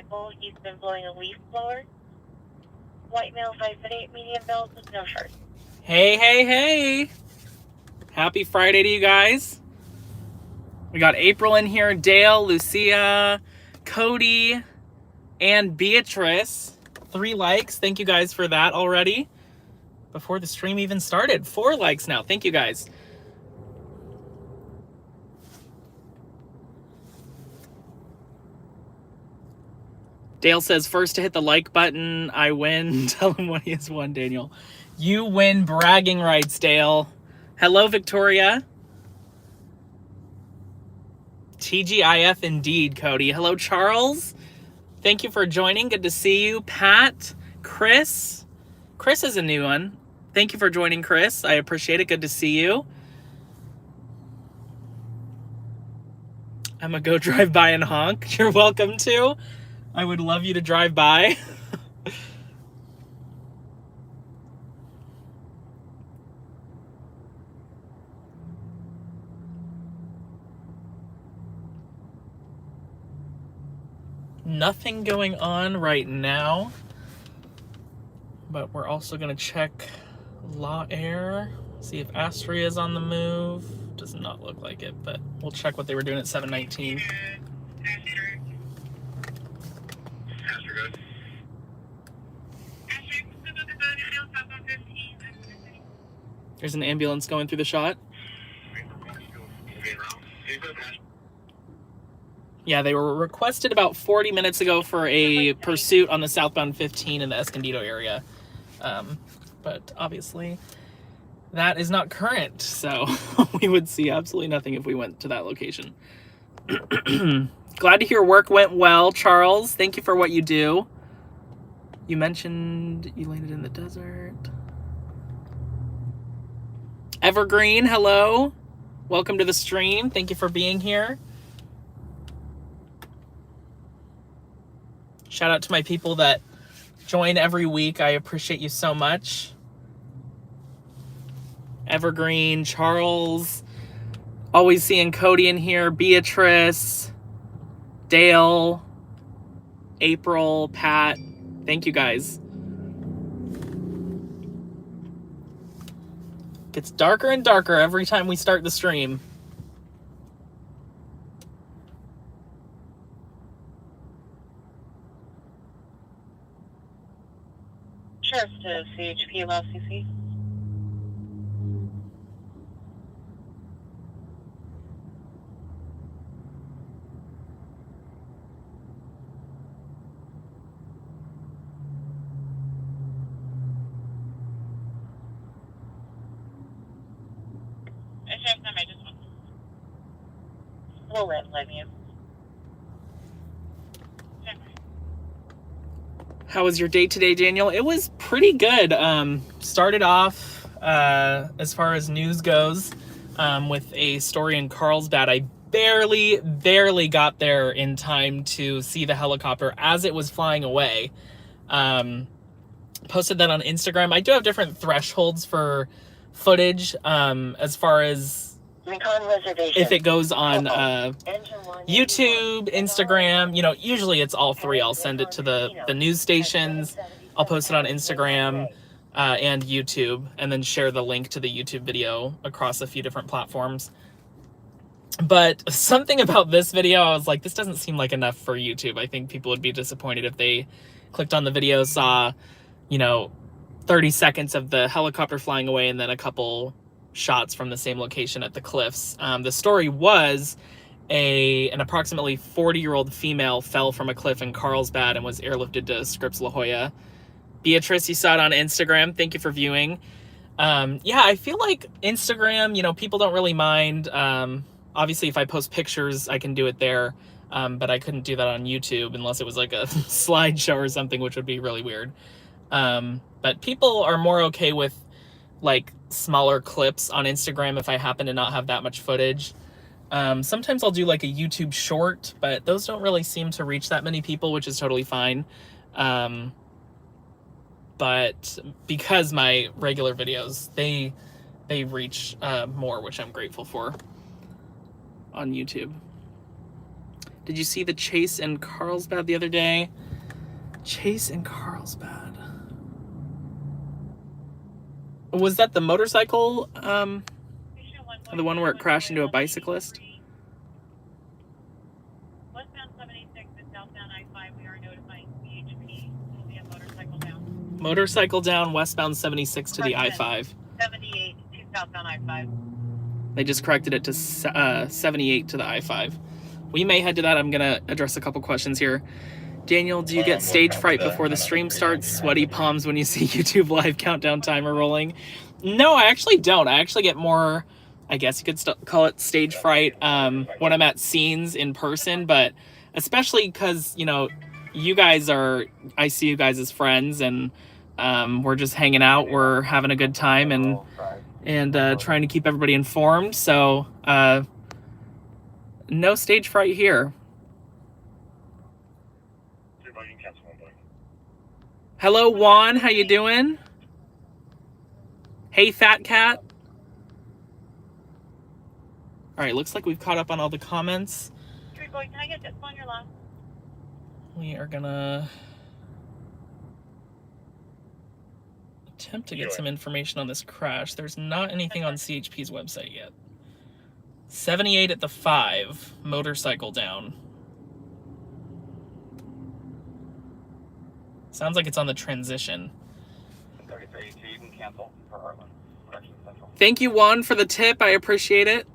vehicle. He's been blowing a leaf blower. White male, 5'8", medium build with no shirt. Hey. Happy Friday to you guys. We got April in here, Dale, Lucia, Cody, and Beatrice. 3 likes. Thank you guys for that already. Before the stream even started. 4 likes now. Thank you guys. Dale says, first to hit the like button, I win. Tell him what he has won, Daniel. You win bragging rights, Dale. Hello, Victoria. TGIF indeed, Cody. Hello, Charles. Thank you for joining. Good to see you. Pat, Chris. Chris is a new one. Thank you for joining, Chris. I appreciate it. Good to see you. I'm gonna go drive by and honk. You're welcome to. I would love you to drive by. Nothing going on right now, but we're also going to check Law Air, see if Astria is on the move. Does not look like it, but we'll check what they were doing at 7:19. There's an ambulance going through the shot. Yeah, they were requested about 40 minutes ago for a pursuit on the southbound 15 in the Escondido area. But obviously that is not current, so we would see absolutely nothing if we went to that location. Glad to hear work went well, Charles. Thank you for what you do. You mentioned you landed in the desert. Evergreen, hello. Welcome to the stream. Thank you for being here. Shout out to my people that join every week. I appreciate you so much. Evergreen, Charles, always seeing Cody in here, Beatrice, Dale, April, Pat. Thank you guys. Gets darker and darker every time we start the stream. Sheriff to CHP, Los CC. We'll let you. How was your day today, Daniel? It was pretty good. Started off, as far as news goes, with a story in Carlsbad. I barely got there in time to see the helicopter as it was flying away. Posted that on Instagram. I do have different thresholds for footage, as far as if it goes on YouTube, Instagram, you know, usually it's all 3. I'll send it to the news stations. I'll post it on Instagram and YouTube, and then share the link to the YouTube video across a few different platforms. But something about this video, I was like, this doesn't seem like enough for YouTube. I think people would be disappointed if they clicked on the video, saw, you know, 30 seconds of the helicopter flying away and then a couple shots from the same location at the cliffs. The story was an approximately 40-year-old female fell from a cliff in Carlsbad and was airlifted to Scripps La Jolla. Beatrice, you saw it on Instagram. Thank you for viewing. Yeah, I feel like Instagram, you know, people don't really mind. Obviously, if I post pictures, I can do it there. But I couldn't do that on YouTube unless it was like a slideshow or something, which would be really weird. But people are more okay with like smaller clips on Instagram if I happen to not have that much footage. Sometimes I'll do like a YouTube short, but those don't really seem to reach that many people, which is totally fine. But because my regular videos, they reach more, which I'm grateful for on YouTube. Did you see the chase in Carlsbad the other day? Chase in Carlsbad. Was that the motorcycle? The one where it crashed into a bicyclist? Westbound 76 and southbound I-5, we are notifying CHP. Will be a motorcycle down. Motorcycle down, westbound 76 to the I-5. 78 to southbound I-5. They just corrected it to 78 to the I-5. We may head to that. I'm going to address a couple questions here. Daniel, do you get stage fright before the stream starts? Sweaty palms when you see YouTube live countdown timer rolling? No, I actually don't. I actually get more, I guess you could call it stage fright when I'm at scenes in person, but especially because, you know, you guys are, I see you guys as friends, and we're just hanging out, we're having a good time, and trying to keep everybody informed. So no stage fright here. Hello, Juan. How you doing? Hey, Fat Cat. All right, looks like we've caught up on all the comments. Boy, can I get this on your last? We are gonna attempt to get some information on this crash. There's not anything on CHP's website yet. 78 at the 5, motorcycle down. Sounds like it's on the transition. Thank you, Juan, for the tip. I appreciate it.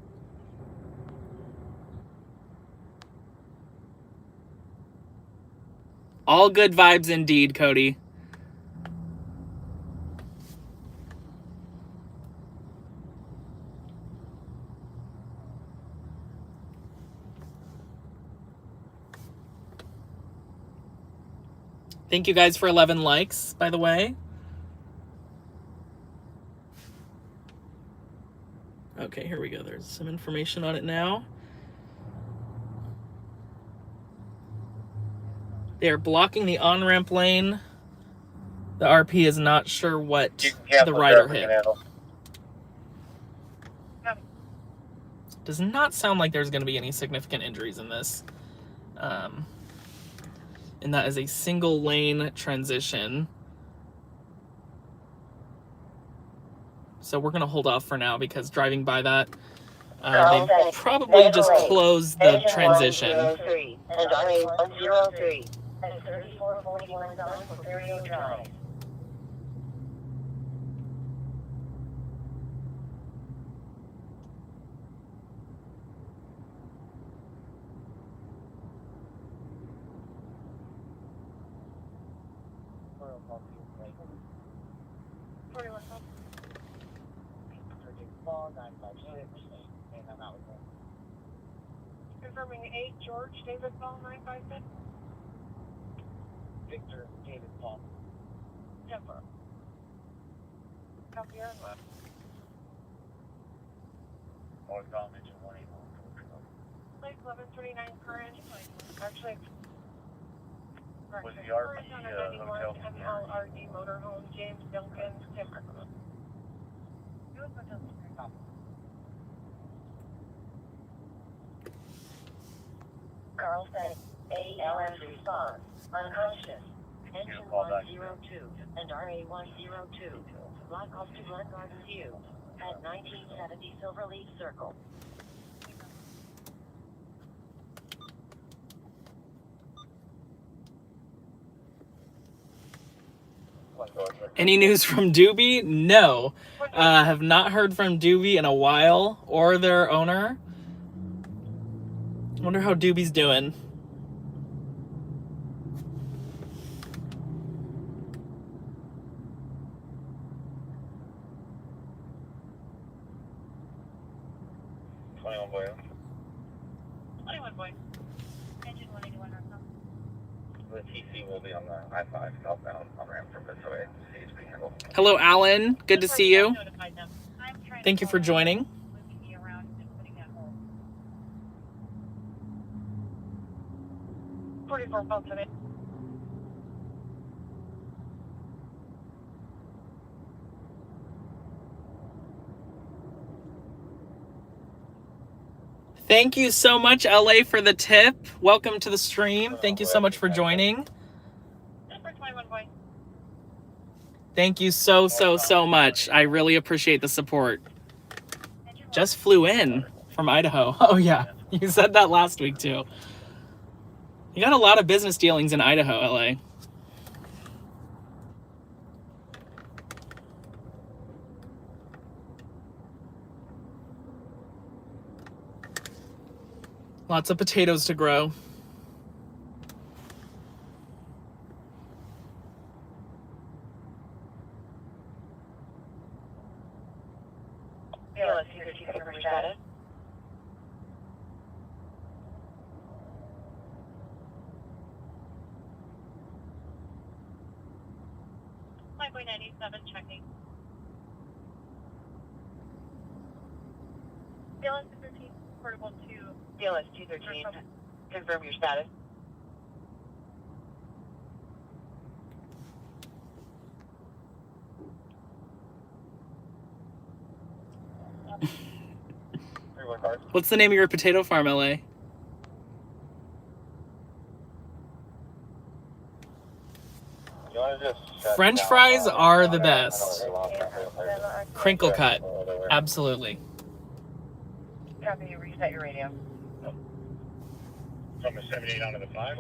All good vibes indeed, Cody. Thank you guys for 11 likes, by the way. Okay, here we go. There's some information on it now. They are blocking the on-ramp lane. The RP is not sure what the rider hit. Does not sound like there's going to be any significant injuries in this. And that is a single lane transition. So we're going to hold off for now because driving by that, they probably just closed the transition. And RA103. That is 3441 on Porfirio Drive. Confirming 8 George David Paul 956. Victor David Paul. Denver. Copy your left. North Mention 181. Place 1139 current. Actually, was the RP hotel? MLRD Motorhome James Duncan Denver. Carlsbad, ALS response, unconscious, engine 102, and RA102, block off to Glen Garden View, at 1970 Silverleaf Circle. Any news from Doobie? No. Have not heard from Doobie in a while, or their owner. Wonder how Doobie's doing. Boy. 21 boy. Engine 181 or something. The TC will be on the I-5 southbound on ramp from this way. CHP handle. Hello, Alan. Good to see you. Thank you for joining. 44 pulse today. Thank you so much, LA, for the tip. Welcome to the stream. Thank you so much for joining. Thank you so much. I really appreciate the support. Just flew in from Idaho. Oh, yeah. You said that last week, too. You got a lot of business dealings in Idaho, LA. Lots of potatoes to grow. Yeah, let's see if you can reach that. Highway 97 checking. DLS 213, portable 2. DLS 213, confirm your status. What's the name of your potato farm, LA? French fries are the best. Crinkle cut. Absolutely. Copy, you reset your radio. From the 78 onto the 5.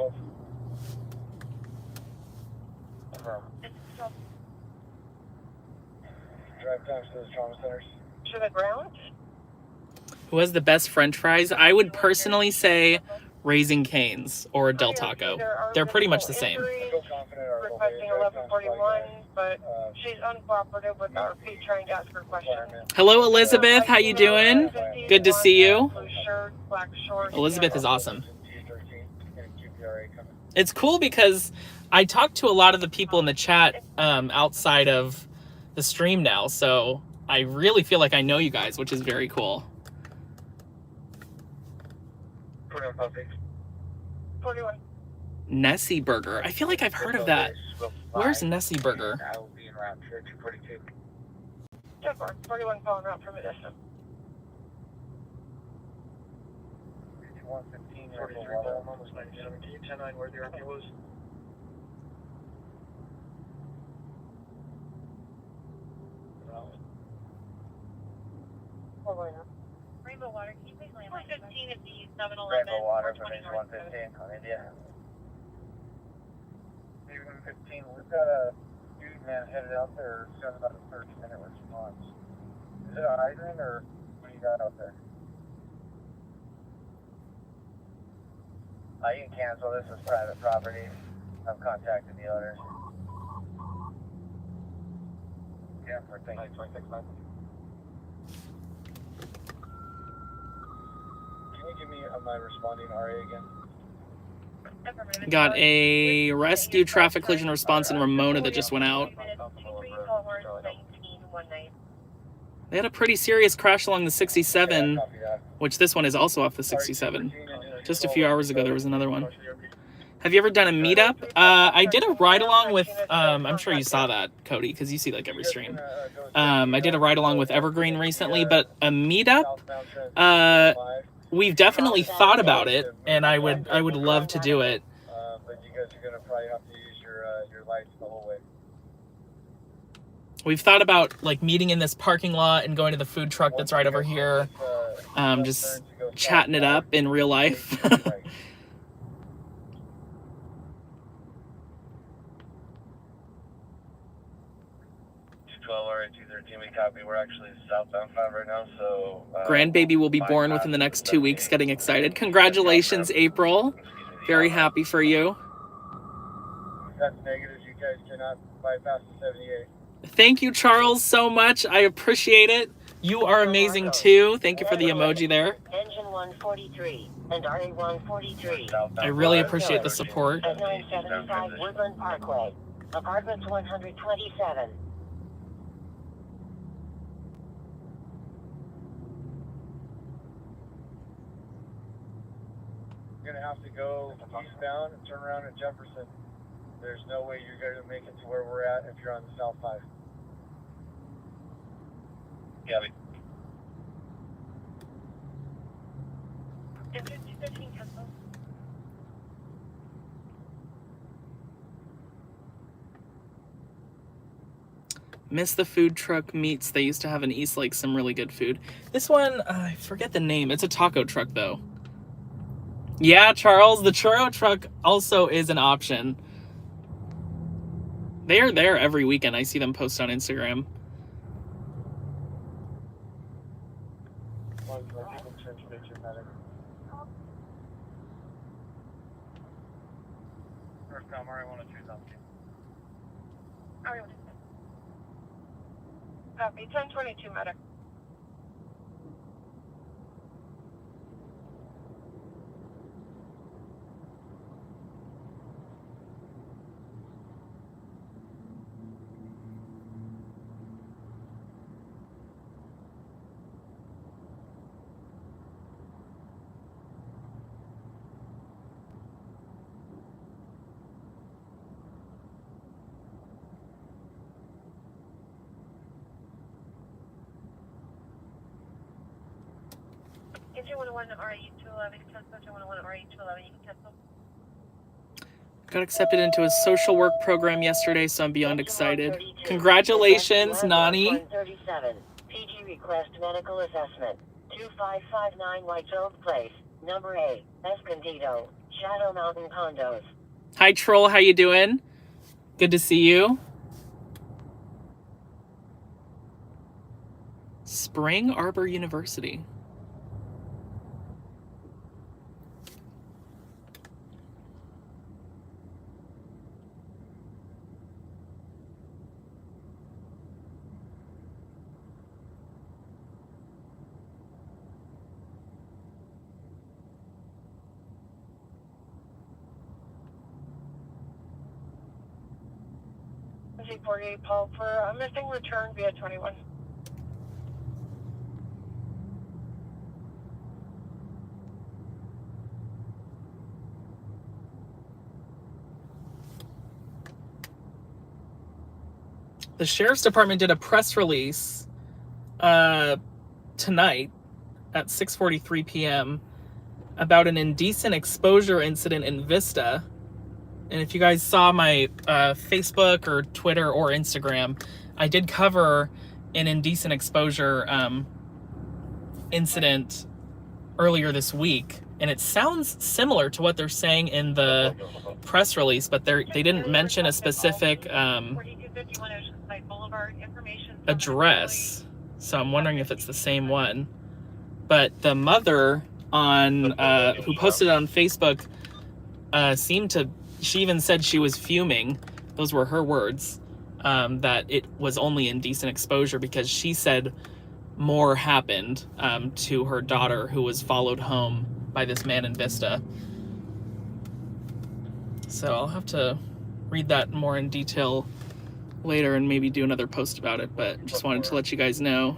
Drive times to the trauma centers. To the ground? Who has the best French fries? I would personally say Raising Cane's or Del Taco. They're pretty much the same. Requesting 1141, but she's uncooperative with our feet trying to ask her question. Hello, Elizabeth. How you doing? Good to see you. Elizabeth is awesome. It's cool because I talk to a lot of the people in the chat outside of the stream now, so I really feel like I know you guys, which is very cool. 41. Nessie Burger. I feel like I've heard of that. Where's Nessie Burger? I will be in route 242. 41 calling route from Indecent. 115, 43, almost 97. Can you 10-9 where the RP was? Rainbow Water, can you please land 115 at the 7-Eleven? Rainbow Water for base 115 on India. 115, we've got a dude man headed out there, it's got about a 30-minute response. Is it a hydrant or what do you got out there? You can cancel, this is private property. I've contacted the owners. Yeah, for things like 26 months. Can you give me my responding RA again? Got a rescue traffic collision response in Ramona that just went out. They had a pretty serious crash along the 67, which this one is also off the 67. Just a few hours ago, there was another one. Have you ever done a meetup? I did a ride-along with, I'm sure you saw that, Cody, because you see like every stream. I did a ride-along with Evergreen recently, but a meetup, we've definitely thought about it, and I would love to do it. But you guys are going to probably have to use your lights the whole way. We've thought about like meeting in this parking lot and going to the food truck that's right over here, just chatting it up in real life. 12 or 213, we copy. We're actually southbound 5 right now, so... Grandbaby will be born within the next 2 weeks. Getting excited. Congratulations, April. Very happy for you. That's negative. You guys cannot bypass the 78. Thank you, Charles, so much. I appreciate it. You are amazing, too. Thank you for the emoji there. Engine 143 and RA 143. I really appreciate the support. At 975 Woodland Parkway. Apartments 127. You're going to have to go eastbound and turn around at Jefferson. There's no way you're going to make it to where we're at if you're on the South 5. Gabby. Miss the food truck meats. They used to have in East Lake some really good food. This one, I forget the name. It's a taco truck, though. Yeah, Charles, the churro truck also is an option. They are there every weekend. I see them post on Instagram. Copy, 1022 medic. If you want to 1 RE 211, you can cancel. If you want to 1 RE 211, you can cancel. Got accepted into a social work program yesterday, so I'm beyond excited. Congratulations, Nani. 137. PG request medical assessment. 2559 Whitefield Place, number 8, Escondido, Shadow Mountain Condos. Hi, Troll. How you doing? Good to see you. Spring Arbor University. G48 Paul for a missing return via 21. The Sheriff's Department did a press release tonight at 6:43 p.m. about an indecent exposure incident in Vista. And if you guys saw my Facebook or Twitter or Instagram, I did cover an indecent exposure incident earlier this week. And it sounds similar to what they're saying in the press release, but they didn't mention a specific address. So I'm wondering if it's the same one. But the mother on who posted it on Facebook she even said she was fuming. Those were her words, that it was only indecent exposure because she said more happened to her daughter, who was followed home by this man in Vista. So I'll have to read that more in detail later and maybe do another post about it, but just wanted to let you guys know.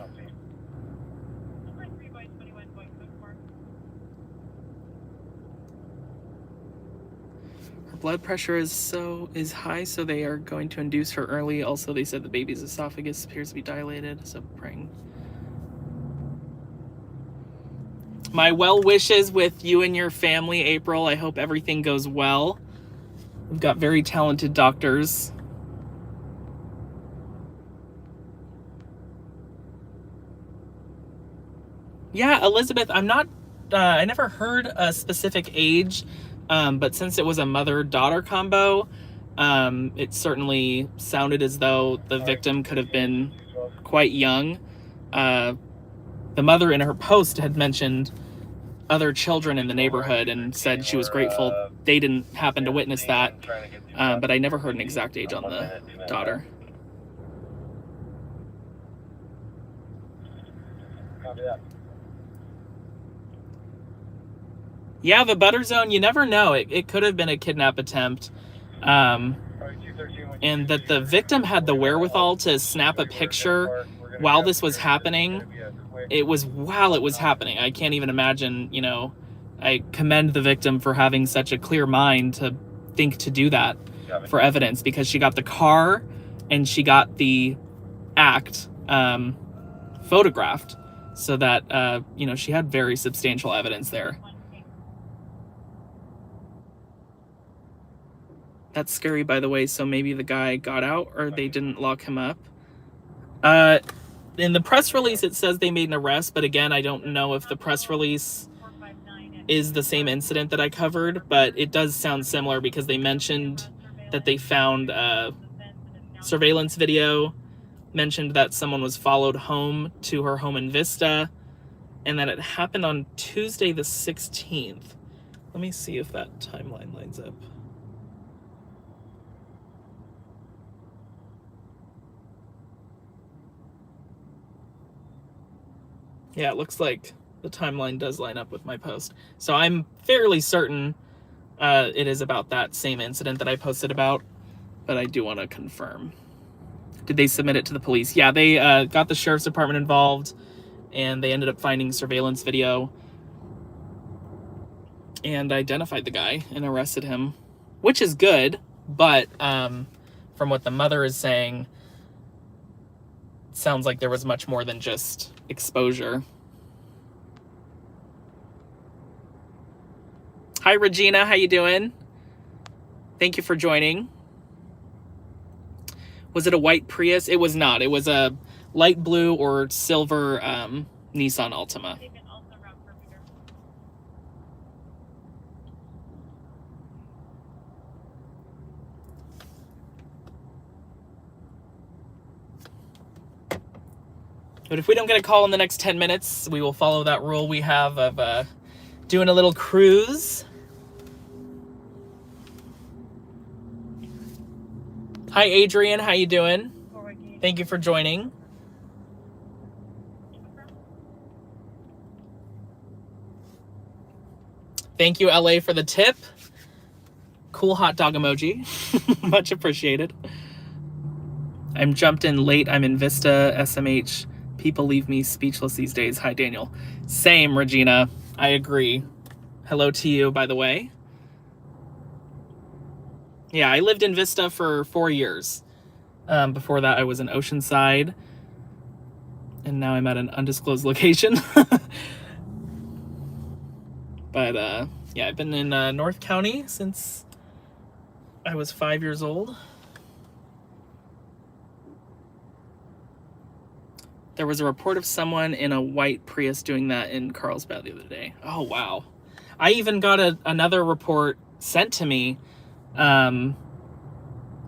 Her blood pressure is high, so they are going to induce her early. Also, they said the baby's esophagus appears to be dilated, so praying. My well wishes with you and your family, April. I hope everything goes well. We've got very talented doctors. Yeah, Elizabeth, I'm not, I never heard a specific age, but since it was a mother-daughter combo, it certainly sounded as though the victim could have been quite young. The mother in her post had mentioned other children in the neighborhood and said she was grateful they didn't happen to witness that, but I never heard an exact age on the daughter. Yeah, the butter zone, you never know. It could have been a kidnap attempt. And that the victim had the wherewithal to snap a picture while this was happening. It was while it was happening. I can't even imagine, you know, I commend the victim for having such a clear mind to think to do that for evidence, because she got the car and she got the act photographed so that, you know, she had very substantial evidence there. That's scary, by the way, so maybe the guy got out or they didn't lock him up. In the press release, it says they made an arrest, but again, I don't know if the press release is the same incident that I covered, but it does sound similar because they mentioned that they found surveillance video, mentioned that someone was followed home to her home in Vista, and that it happened on Tuesday the 16th. Let me see if that timeline lines up. Yeah, it looks like the timeline does line up with my post. So I'm fairly certain it is about that same incident that I posted about, but I do want to confirm. Did they submit it to the police? Yeah, they got the sheriff's department involved, and they ended up finding surveillance video and identified the guy and arrested him, which is good, but from what the mother is saying, it sounds like there was much more than just exposure. Hi, Regina. How you doing? Thank you for joining. Was it a white Prius? It was not. It was a light blue or silver Nissan Altima. But if we don't get a call in the next 10 minutes, we will follow that rule we have of doing a little cruise. Hi, Adrian. How you doing? Thank you for joining. Thank you, LA, for the tip. Cool hot dog emoji. Much appreciated. I'm jumped in late. I'm in Vista, SMH. People leave me speechless these days. Hi, Daniel. Same, Regina. I agree. Hello to you, by the way. Yeah, I lived in Vista for 4 years. Before that, I was in Oceanside. And now I'm at an undisclosed location. But, yeah, I've been in North County since I was 5 years old. There was a report of someone in a white Prius doing that in Carlsbad the other day. Oh, wow. I even got another report sent to me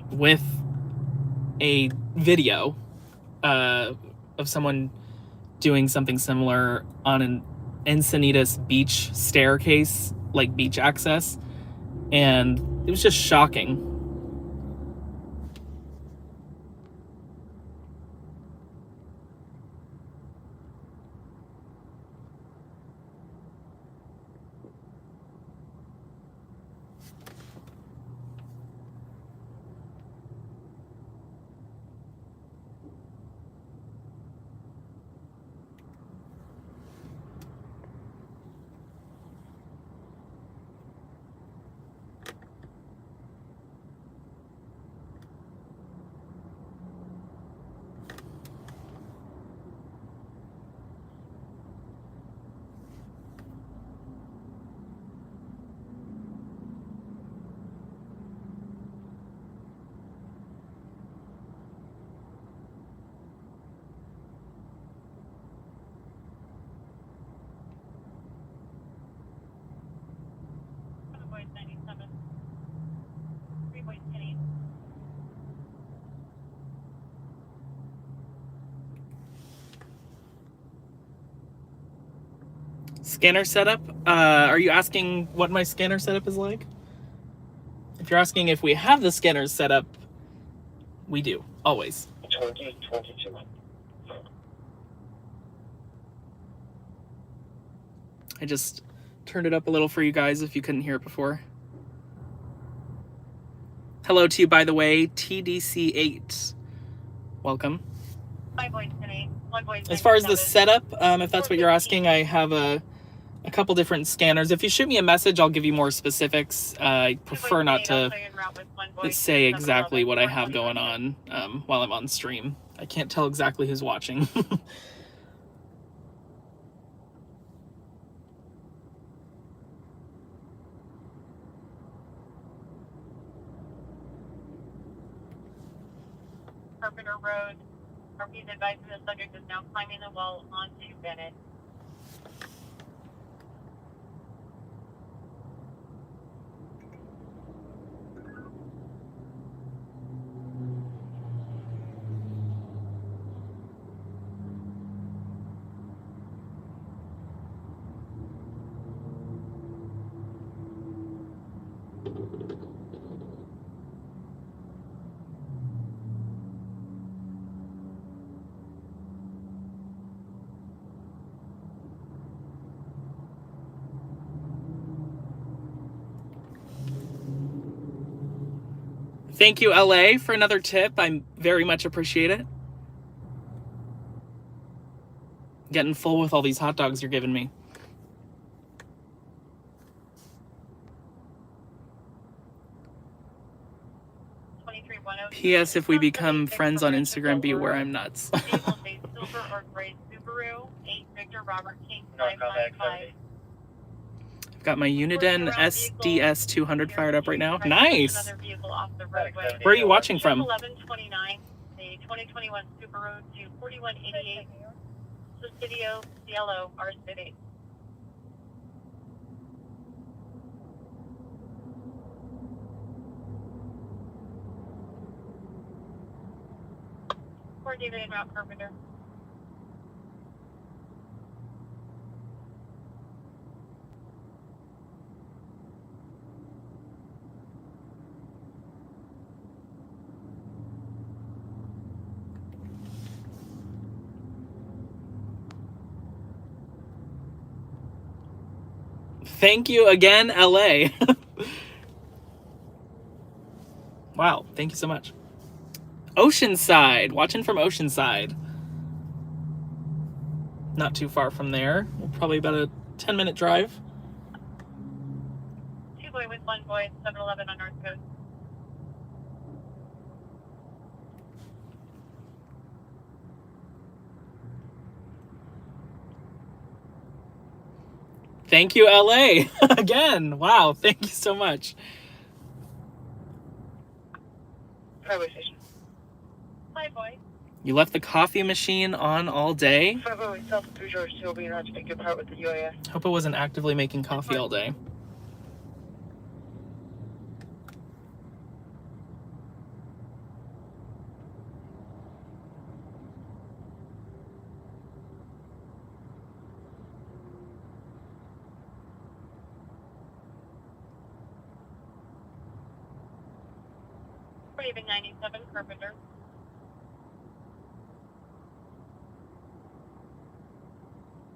with a video of someone doing something similar on an Encinitas beach staircase, like beach access. And it was just shocking. Scanner setup? Are you asking what my scanner setup is like? If you're asking if we have the scanners set up, we do, always. 2022. I just turned it up a little for you guys if you couldn't hear it before. Hello to you, by the way, TDC8. Welcome. As far as the setup, if that's what you're asking, I have a couple different scanners. If you shoot me a message, I'll give you more specifics. I prefer not to say exactly what I have going on while I'm on stream. I can't tell exactly who's watching. Carpenter Road. Please advise the subject is now climbing the wall onto Bennett. Thank you, LA, for another tip. I very much appreciate it. Getting full with all these hot dogs you're giving me. P.S. If we become friends on Instagram, be aware I'm nuts. Silver or gray Subaru, 8 Victor Robert King 595. I've got my Uniden SDS 200 fired up right now. Nice. Where are you watching from? 1129, the 2021 Subaru to 4188, Presidio, Cielo, our city. For David and Route Carpenter. Thank you again, LA. Wow, thank you so much. Oceanside, watching from Oceanside. Not too far from there. Probably about a 10-minute drive. 2 boy with 1 boy, 711 on North Coast. Thank you, LA. Again. Wow, thank you so much. Highway station. Hi, boy. You left the coffee machine on all day? 508 South 3 George 2 will be not to take your part with the UAS. Hope it wasn't actively making coffee all day. Raven 97, Carpenter.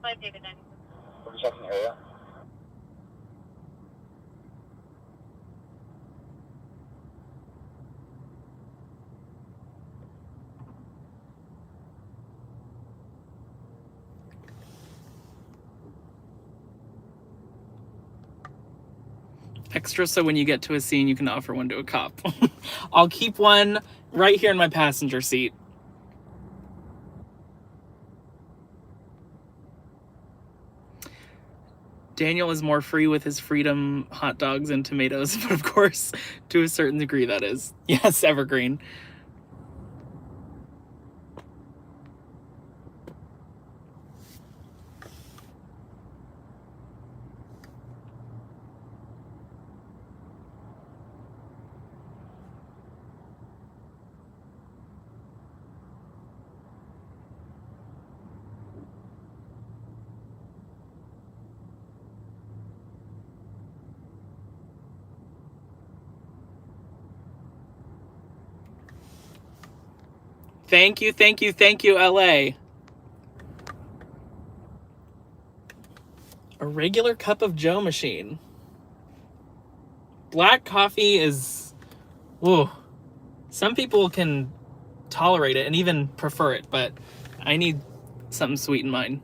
Five David 97. We're checking the area. Extra so when you get to a scene, you can offer one to a cop. I'll keep one right here in my passenger seat. Daniel is more free with his freedom hot dogs and tomatoes, but of course, to a certain degree, that is. Yes, Evergreen. Thank you, thank you, thank you, LA. A regular cup of Joe machine. Black coffee is, whoa. Some people can tolerate it and even prefer it, but I need something sweet in mine.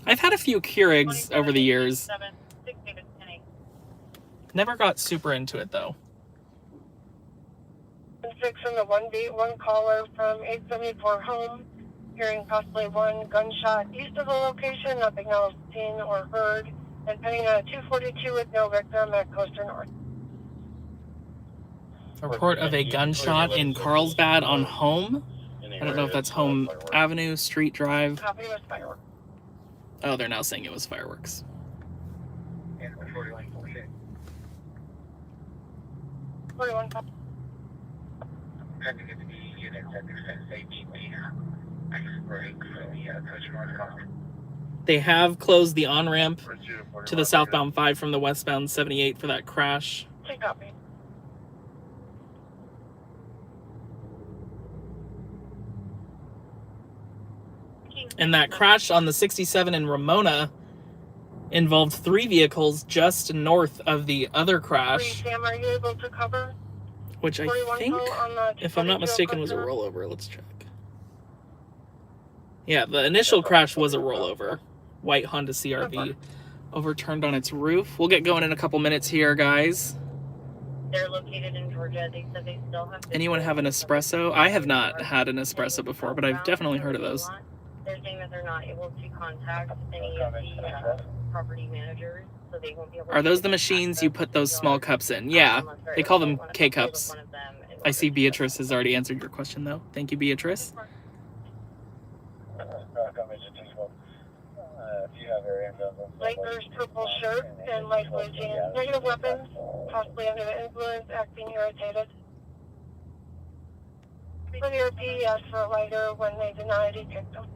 I've had a few Keurigs over the years. Never got super into it though. 6 on the 1 caller from 874 home, hearing possibly 1 gunshot east of the location, nothing else seen or heard, and pending a 242 with no victim at Coaster North. A report of a gunshot in Carlsbad on Home. I don't know if that's Home Avenue, Street Drive. Copy was fireworks. Oh, they're now saying it was fireworks. And 41 46. 41 copy. Trying to get the units at the safety break for the Coach North Coast. They have closed the on-ramp to the southbound 5 from the westbound 78 for that crash. Take copy. And that crash on the 67 in Ramona involved 3 vehicles just north of the other crash, Sam, are you able to cover? which I 41 think, on the if I'm not 22 mistaken, was a customer? rollover. Let's check. Yeah, the initial crash was a rollover. White Honda CRV overturned on its roof. We'll get going in a couple minutes here, guys. They're located in Georgia. They said they still have. Anyone have an espresso? I have not had an espresso before, but I've definitely heard of those. They're saying that they're not able to contact any of the property managers, so they won't be able. Are those the machines you put those small cups in? Yeah, they call them K-cups. I see Beatrice has already answered your question, though. Thank you, Beatrice. If you have area Light nurse, purple shirt, and light blue jeans. Negative weapons, possibly under the influence, acting irritated. Linear P asked for a lighter when they denied he kicked them.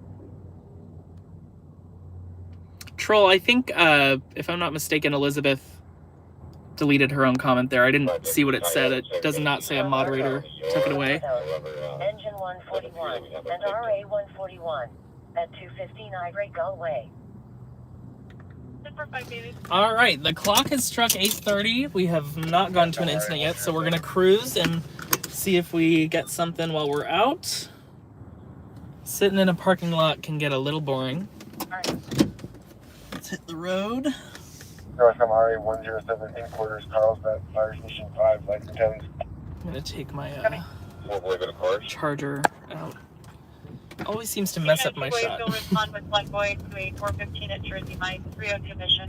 Troll, I think, if I'm not mistaken, Elizabeth deleted her own comment there. I didn't see what it said. It does not say a moderator took it away. Engine 141 and RA 141 at 215 Ivory Galway. For 5 minutes. All right, the clock has struck 8:30. We have not gone to an incident yet, so we're going to cruise and see if we get something while we're out. Sitting in a parking lot can get a little boring. Let's hit the road. North from RA 107 quarters, Carlsbad, Fire Station 5, lights and tones. I'm going to take my charger out. Always seems to mess up my shot. Still respond with Black Boy to a 415 at Jersey Mike, 302 mission.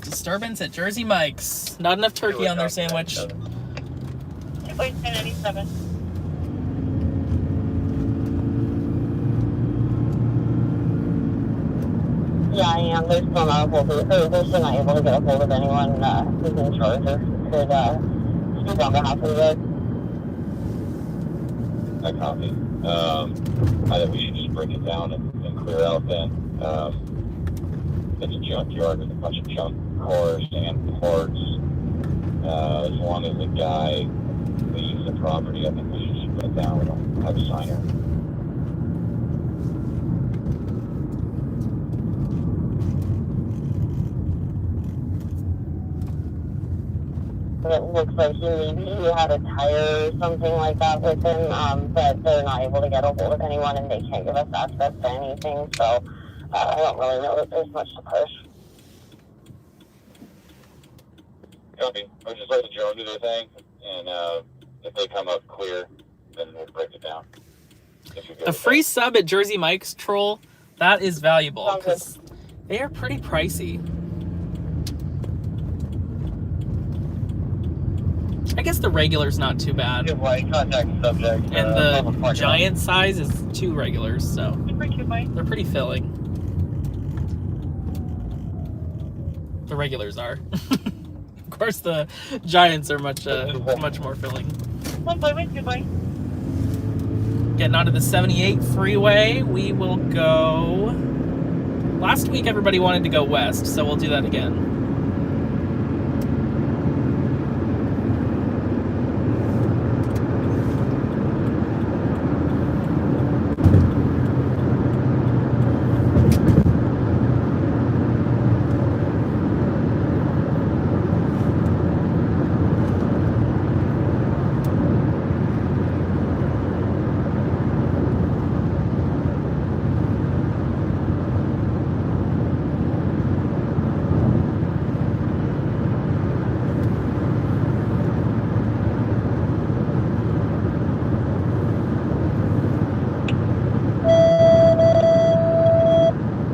Disturbance at Jersey Mike's. Not enough turkey on their sandwich. 1097. Yeah, I am. They're still not able to, they're still not able to get a hold of anyone who's in charge or could speak on behalf of the road. I copy. I think we should just break it down and clear out then. It's a junkyard with a bunch of junk cars and parts. As long as the guy leaves the property, I think we should just put it down. We don't have a signer. It looks like he had a tire or something like that with him, but they're not able to get a hold of anyone and they can't give us access to anything, so I don't really know that there's much to push. Copy. I'll just let the drone do their thing, and if they come up clear, then we'll break it down. A free sub at Jersey Mike's, Troll, that is valuable because they are pretty pricey. I guess the regular's not too bad. Give light, contact subject. And the giant size is 2 regulars, so they're pretty filling. The regulars are. Of course, the giants are much more filling. Getting onto the 78 freeway, we will go. Last week, everybody wanted to go west, so we'll do that again.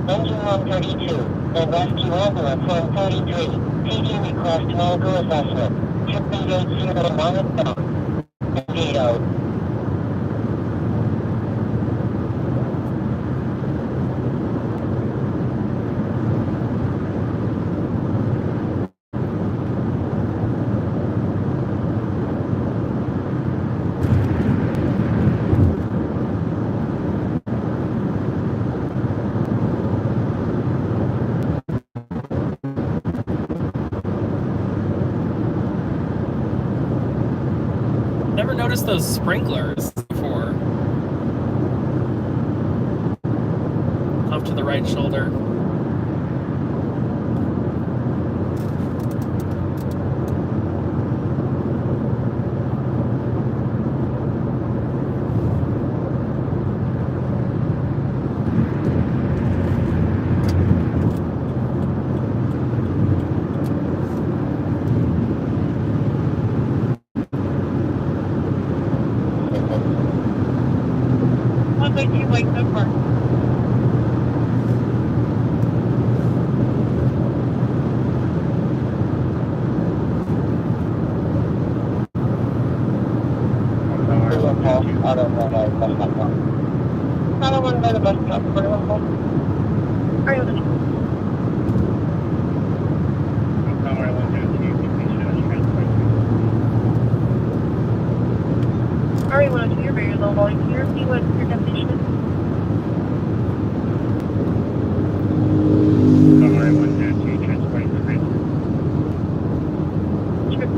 Engine 132, and rescue over at 433. PD request medical assessment. Never noticed those sprinklers before. Off to the right shoulder. What makes you wake up for? I don't know. I don't want to go to the bus stop. Are you listening? RE102, you're very low volume. Can you repeat what your definition is? RE102, transporting the grid. Sure.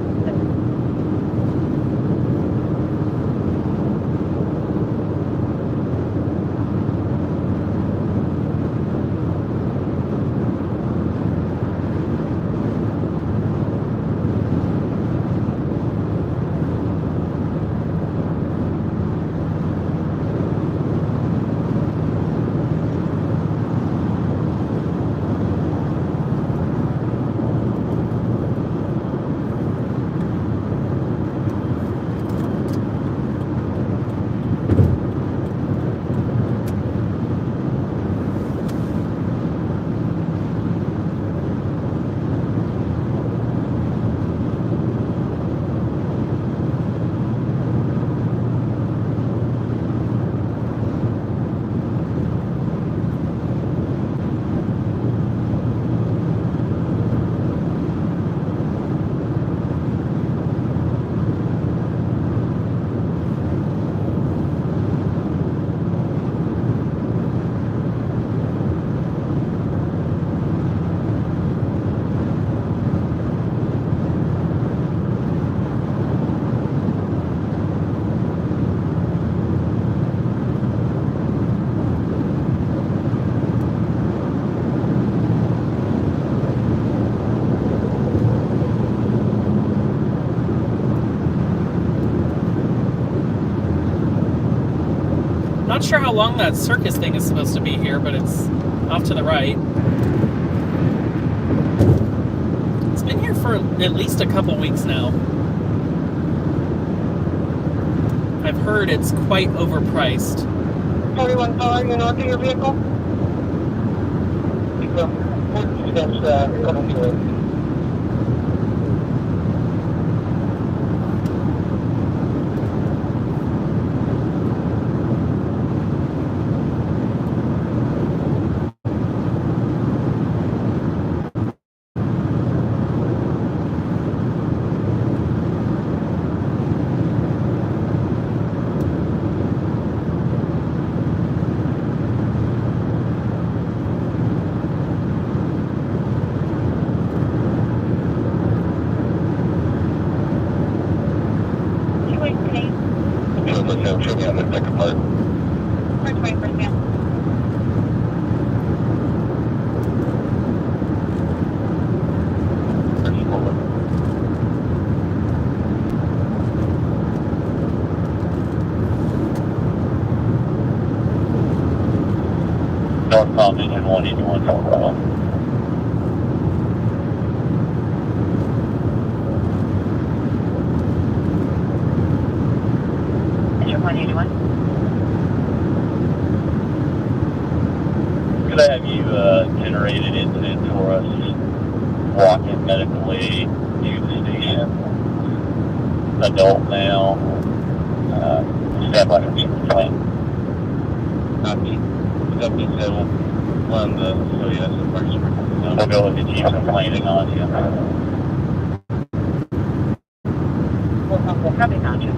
Not sure how long that circus thing is supposed to be here, but it's off to the right. It's been here for at least a couple weeks now. I've heard it's quite overpriced. 41 caller, you north of your vehicle? Coming to it. For 20%. Northbound engine 181 Colorado. Engine 181. Could I have you generate an incident for us, walking medically to the station adult male, step underneath the plane. Copy. That being said, we'll run so yeah, so first we'll go with the Jeep and planing on you. Copy, Patrick.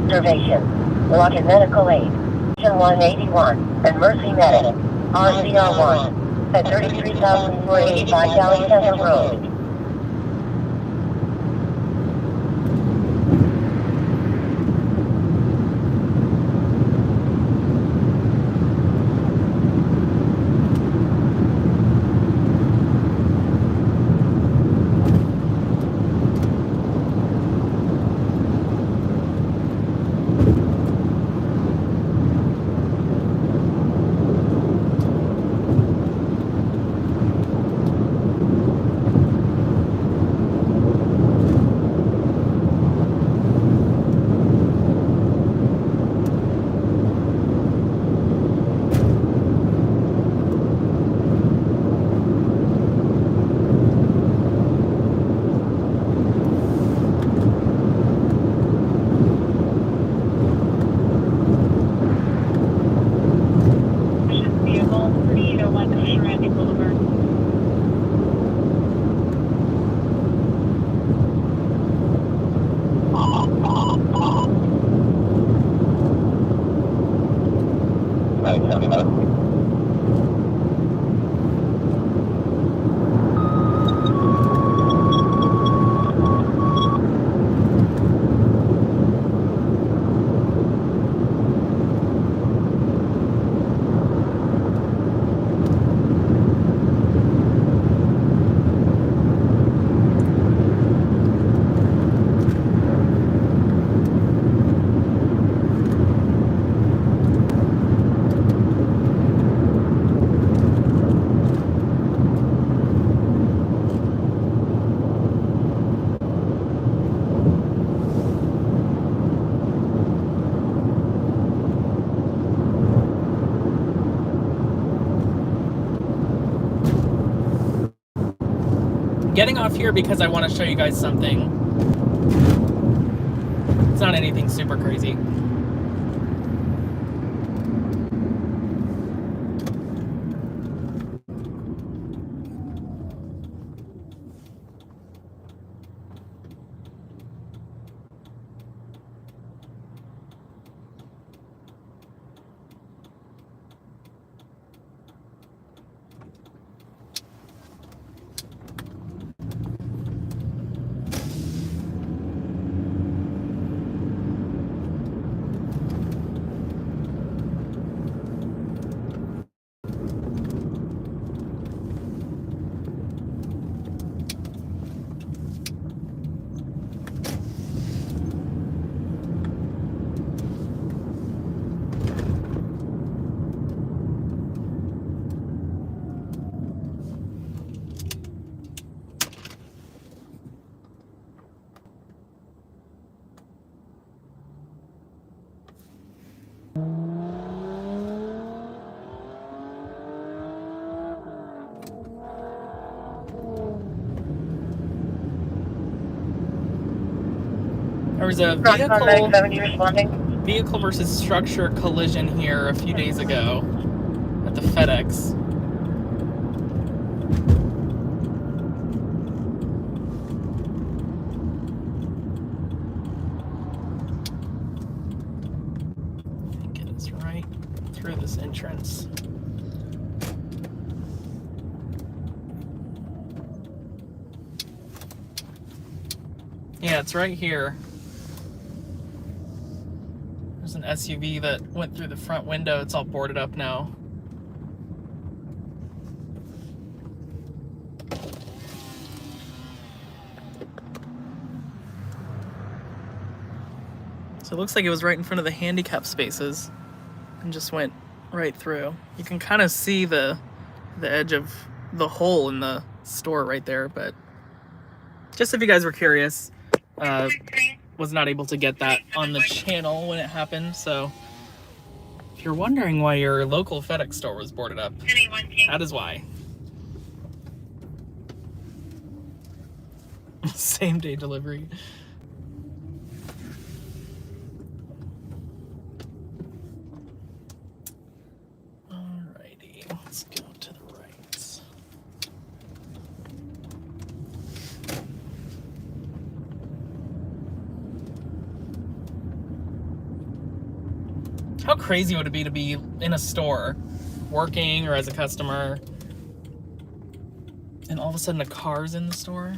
Observation. Lockett Medical Aid. Station 181 and Mercy Medic. RCR1 at 33,485 Valley Center Road. Getting off here because I want to show you guys something. It's not anything super crazy. There was a vehicle versus structure collision here a few days ago at the FedEx. I think it is right through this entrance. Yeah, it's right here. There's an SUV that went through the front window. It's all boarded up now. So it looks like it was right in front of the handicap spaces and just went right through. You can kind of see the edge of the hole in the store right there, but just if you guys were curious, was not able to get that on the channel when it happened, so if you're wondering why your local FedEx store was boarded up, that is why. Same day delivery. Alrighty, let's go to the right. How crazy would it be to be in a store, working or as a customer, and all of a sudden a car's in the store?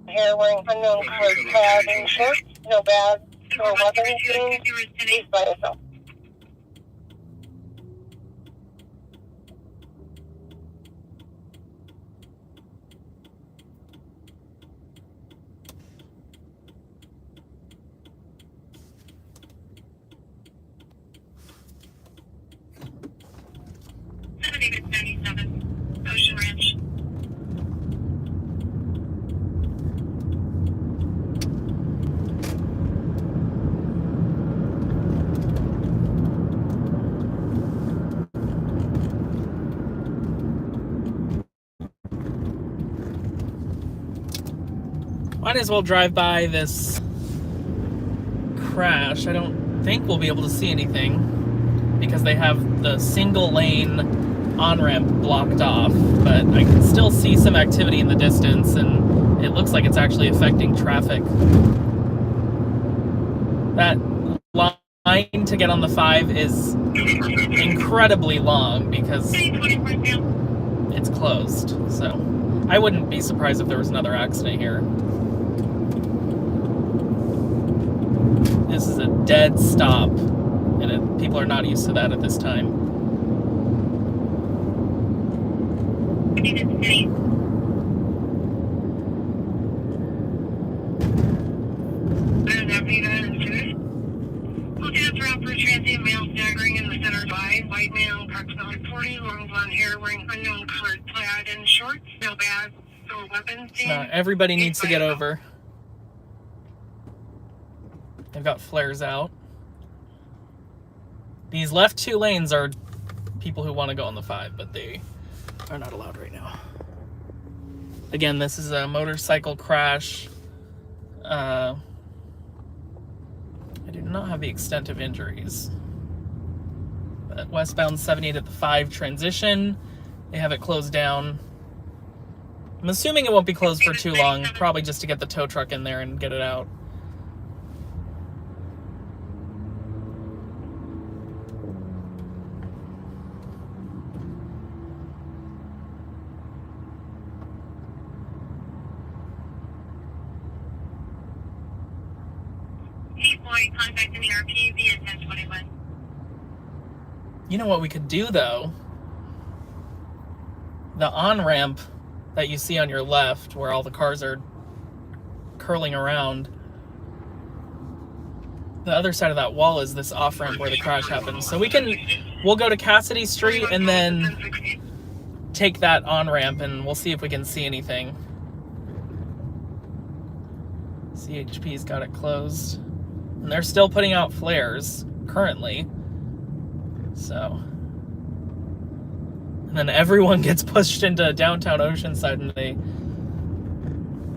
Here wearing unknown colored plaid and shorts, no bag, no weapons, he's by himself. Ocean Ranch. Might as well drive by this crash. I don't think we'll be able to see anything because they have the single lane on-ramp blocked off, but I can still see some activity in the distance, and it looks like it's actually affecting traffic. That line to get on the 5 is incredibly long because it's closed, so I wouldn't be surprised if there was another accident here. This is a dead stop, and people are not used to that at this time. Transient male staggering in the center line, white male, approximately 40, long blonde hair, wearing unknown colored plaid and shorts, no bag, no weapons. Everybody needs to get over. They've got flares out. These left 2 lanes are people who want to go on the 5, but they are not allowed right now. Again, this is a motorcycle crash. I do not have the extent of injuries. But westbound 78 at the 5 transition, they have it closed down. I'm assuming it won't be closed for too long, probably just to get the tow truck in there and get it out. Contact in the RP via 1021. You know what we could do, though? The on-ramp that you see on your left, where all the cars are curling around, the other side of that wall is this off-ramp where the crash happened. So we'll go to Cassidy Street and then take that on-ramp, and we'll see if we can see anything. CHP's got it closed. And they're still putting out flares currently. So. And then everyone gets pushed into downtown Oceanside and they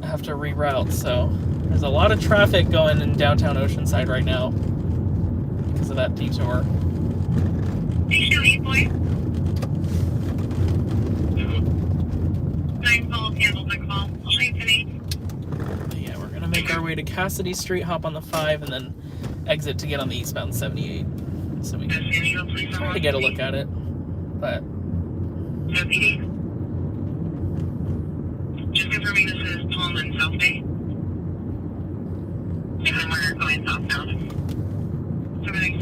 have to reroute. So there's a lot of traffic going in downtown Oceanside right now because of that detour. Station 8 boy. 9 calls handled the call. Station 8. Yeah, we're gonna make our way to Cassidy Street, hop on the 5, and then exit to get on the eastbound 78. So we can try to get a look at it. But Deputy. Just confirming this is Palm and South Bay. And then we're going southbound. Everything.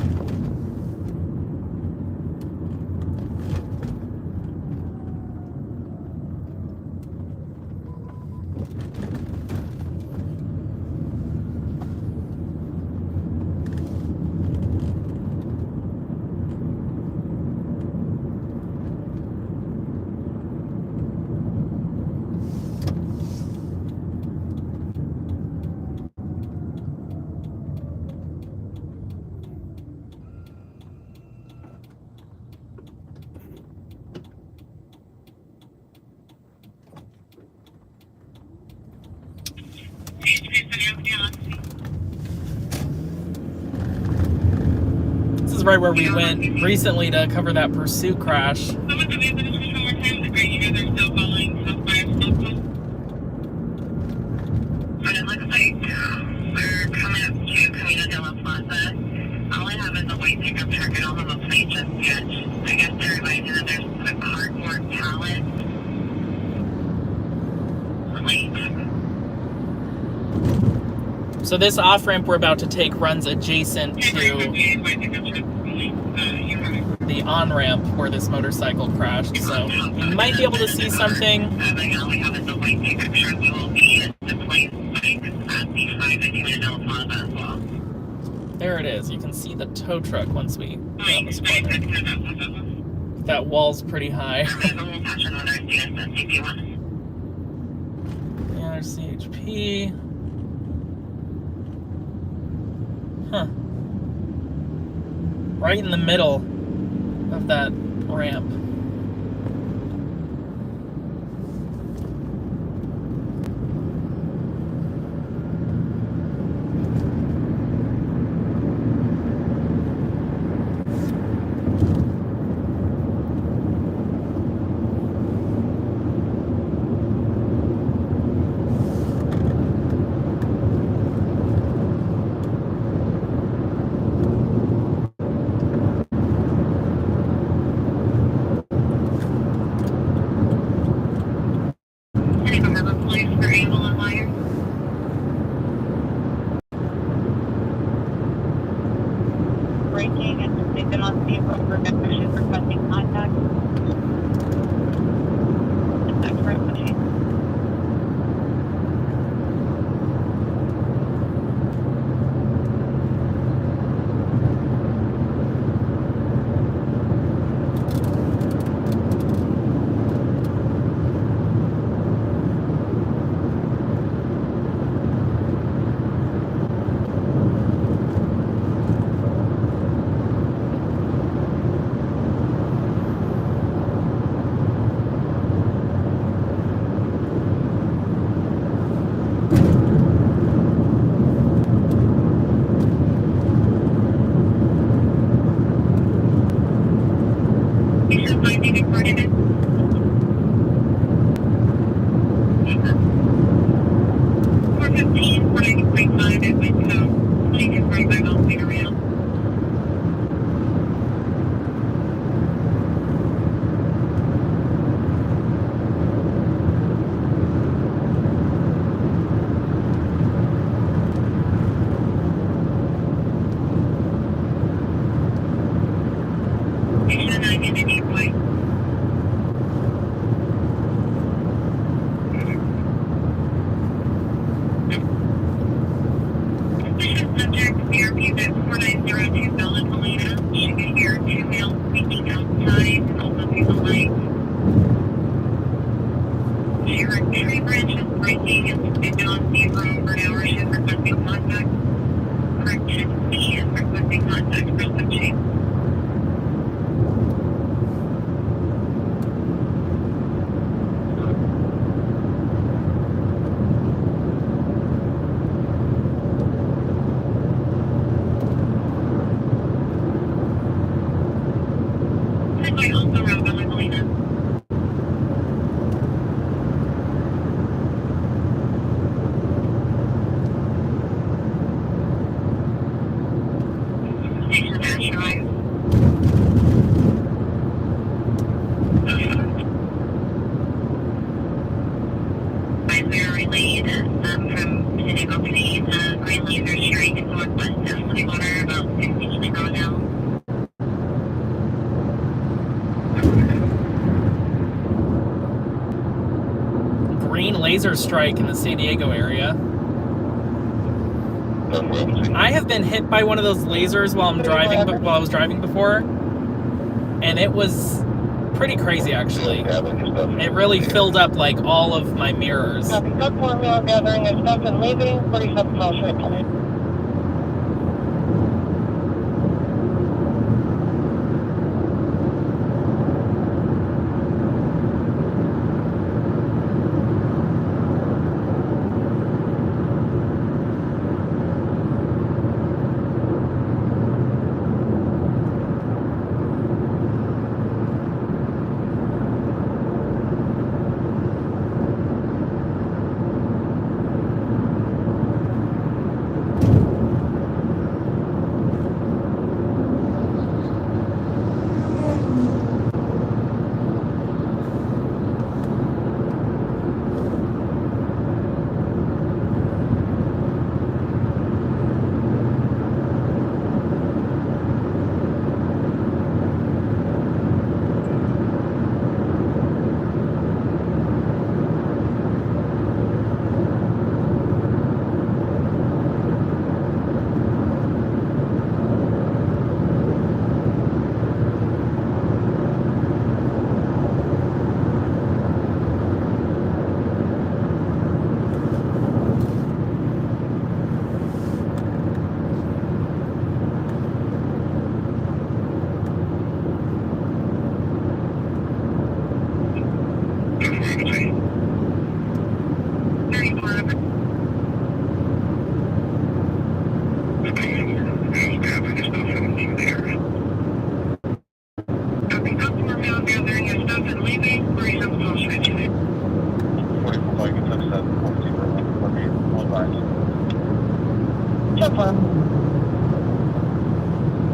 This is right where we went recently to cover that pursuit crash. Someone come in for this one more time. The great, you guys are still following South by Southwest. But it looks like we're coming up to Camino de la Plaza. All I have is a white pickup truck. I don't have a plate just yet. I guess they're advising that there's a cardboard pallet plate. So this off-ramp we're about to take runs adjacent to the on-ramp where this motorcycle crashed. So you might be able to see something. Right now we have is a white pickup truck. We will be at the place like at the 5 at Camino de la Plaza as well. There it is. You can see the tow truck once we get on this corner. That wall's pretty high. We'll patch another DSS if you want. Yeah, there's CHP. Huh. Right in the middle of that ramp. Any other place for Able and Wire? Braking and they've been on vehicle for connection requesting contact. Contact requesting. Patient finding and coordinates. 415, 490.5 at wind code 2245 miles per hour. Patient 988 point. Subject BRP at 4902 Bella Molina. Should be here 2 males speaking outside and also through the light. She heard tree branches breaking and spit on the room over an hour. She's requesting contact. Correction, she is requesting contact for subject. Midway also around Bella Molina. Station Dash Drive. laser strike in the San Diego area. I have been hit by one of those lasers while I was driving before, and it was pretty crazy actually. It really filled up like all of my mirrors. Copy. Code 4, we are gathering our stuff and leaving. 47 miles straight tonight.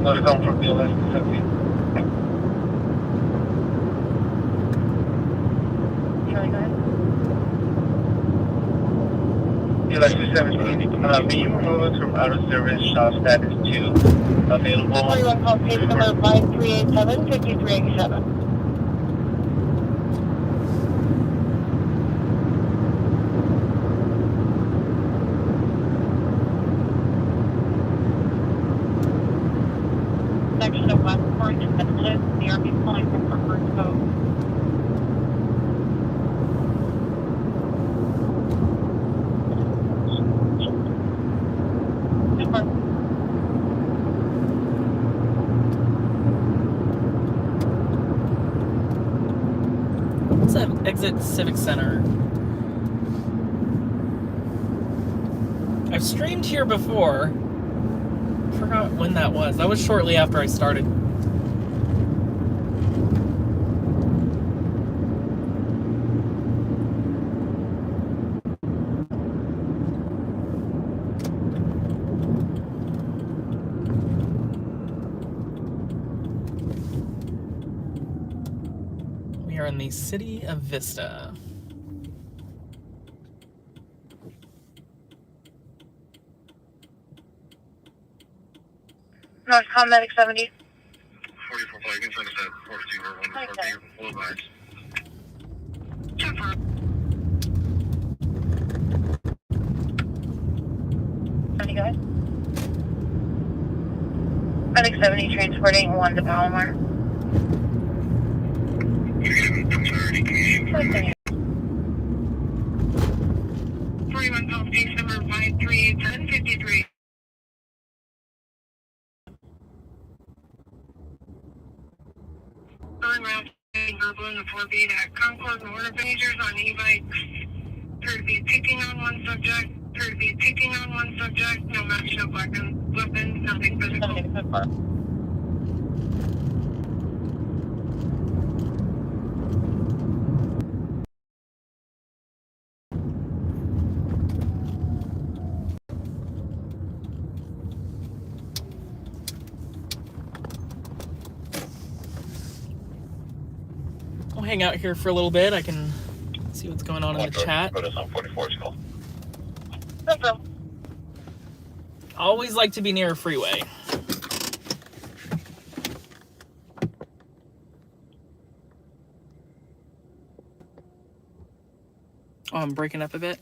Let's come from the 1170. Charlie, go ahead. The 1170, may you remove us from out of service status 2 available? 41 call case number 5387 5387. Section of Westport and Midland, the RV flying from preferred code. What's that? Exit Civic Center. I've streamed here before. I forgot when that was. That was shortly after I started. We are in the city of Vista. North Medic 70. 44 flight, can send us at 40 Okay. full lines. Ready, go ahead. Medic 70 transporting 1 to Palomar. I'm sorry, Okay. 41 call case number 5387 53. Going around verbal in the 4B at Concord Motor Majors on e-bikes. Appear to be picking on one subject. Appear to be picking on one subject. No match, no weapons, nothing physical. 70 so far. I'll hang out here for a little bit. I can see what's going on in the chat. Put us on 44 skull. No problem. Always like to be near a freeway. Oh, I'm breaking up a bit.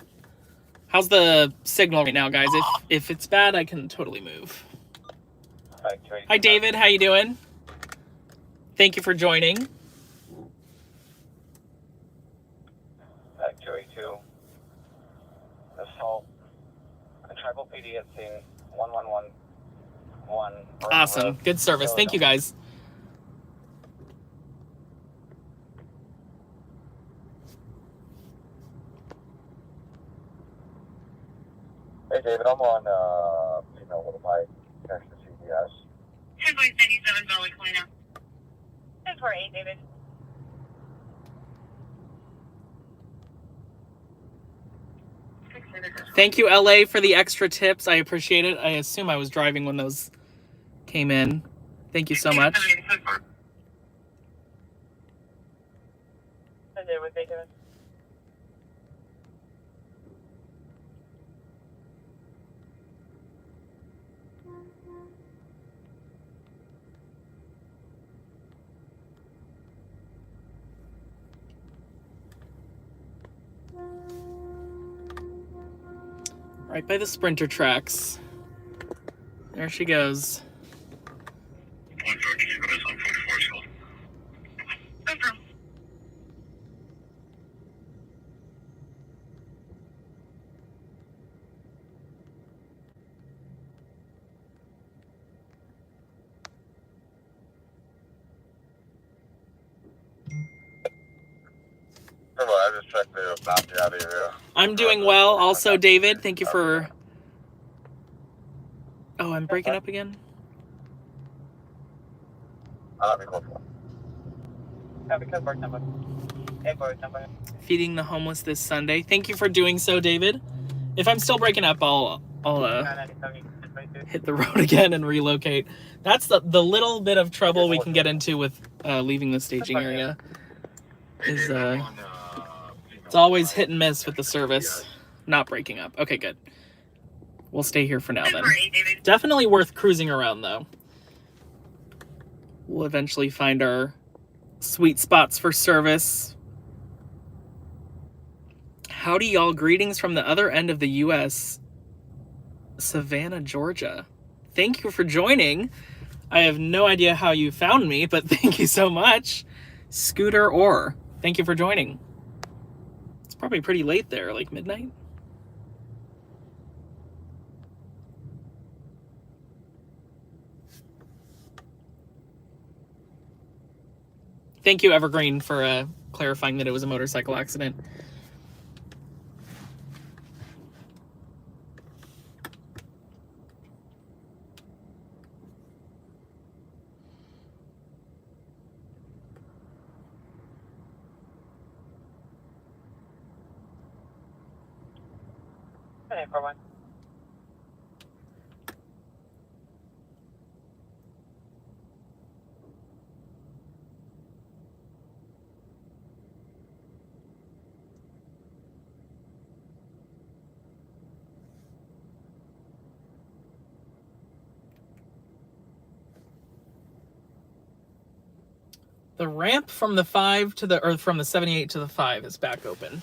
How's the signal right now, guys? If it's bad, I can totally move. Hi, David. How you doing? Thank you for joining. Factory 2. Assault. A tribal PD at scene 1111. Awesome. Good service. Thank you, guys. Hey, David, I'm on, with my next to CBS. 10.97 Belly Cleaner. 10-4-8, David. Thank you, LA, for the extra tips. I appreciate it. I assume I was driving when those came in. Thank you so much. Right by the sprinter tracks. There she goes. I just checked the bounty out of here. I'm doing well. Also, David, thank you for... Oh, I'm breaking up again? Feeding the homeless this Sunday. Thank you for doing so, David. If I'm still breaking up, I'll hit the road again and relocate. That's the little bit of trouble we can get into with leaving the staging area. Is it's always hit and miss with the service. Not breaking up. Okay, good. We'll stay here for now then. Definitely worth cruising around though. We'll eventually find our sweet spots for service. Howdy y'all, greetings from the other end of the US, Savannah, Georgia. Thank you for joining. I have no idea how you found me, but thank you so much. Scooter Orr, thank you for joining. It's probably pretty late there, like midnight. Thank you, Evergreen, for clarifying that it was a motorcycle accident. Hey, for one. The ramp from the 5 to the, or from the 78 to the 5 is back open.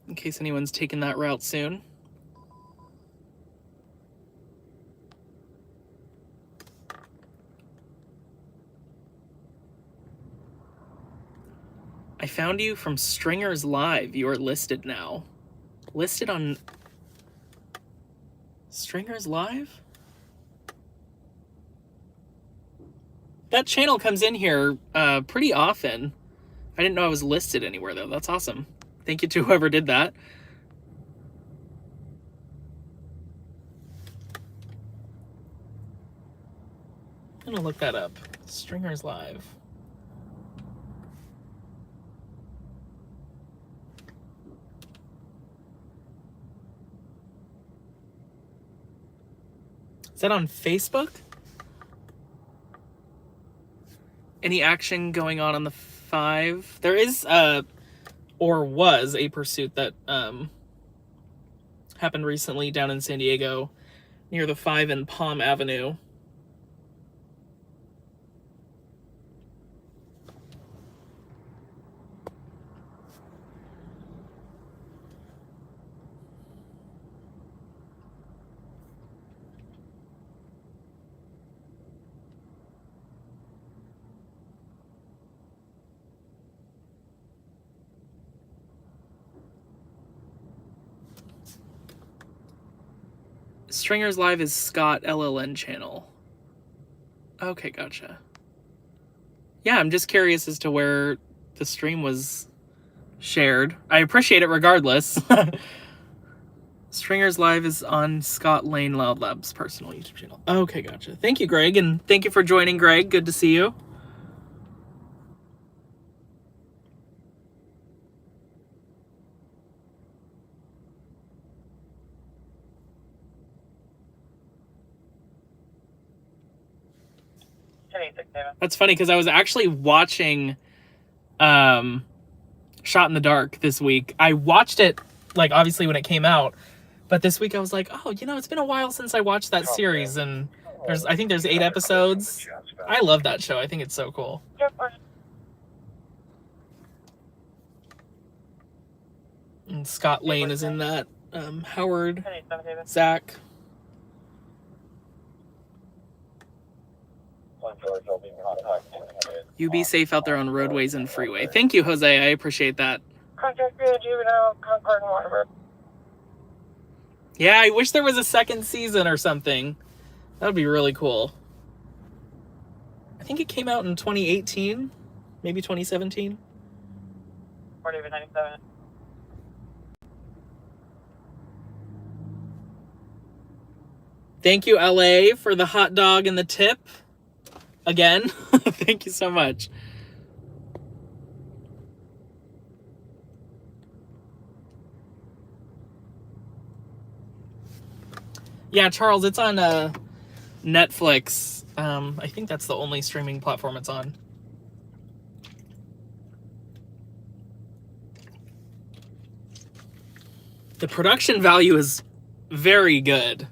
In case anyone's taking that route soon. I found you from Stringers Live. You are listed now. Listed on Stringers Live? That channel comes in here pretty often. I didn't know I was listed anywhere though. That's awesome. Thank you to whoever did that. I'm gonna look that up. Stringers Live. Is that on Facebook? Any action going on the 5? There is, or was, a pursuit that happened recently down in San Diego near the 5 and Palm Avenue. Stringers Live is Scott LLN channel. Okay, gotcha. Yeah, I'm just curious as to where the stream was shared. I appreciate it regardless. Stringers Live is on Scott Lane Loud Labs' personal YouTube channel. Okay, gotcha. Thank you, Greg, and thank you for joining, Greg. Good to see you. That's funny because I was actually watching Shot in the Dark this week. I watched it, like, obviously when it came out, but this week I was like, oh, you know, it's been a while since I watched that series, and I think there's 8 episodes. I love that show. I think it's so cool. And Scott Lane is in that. Howard, Zach. You be safe out there on roadways and freeway. Thank you, Jose. I appreciate that. Contact me at Juvenile, Concord, and Waterford. Yeah, I wish there was a second season or something. That would be really cool. I think it came out in 2018, maybe 2017. 4797. Thank you, LA, for the hot dog and the tip. Again, thank you so much. Yeah, Charles, it's on Netflix. I think that's the only streaming platform it's on. The production value is very good.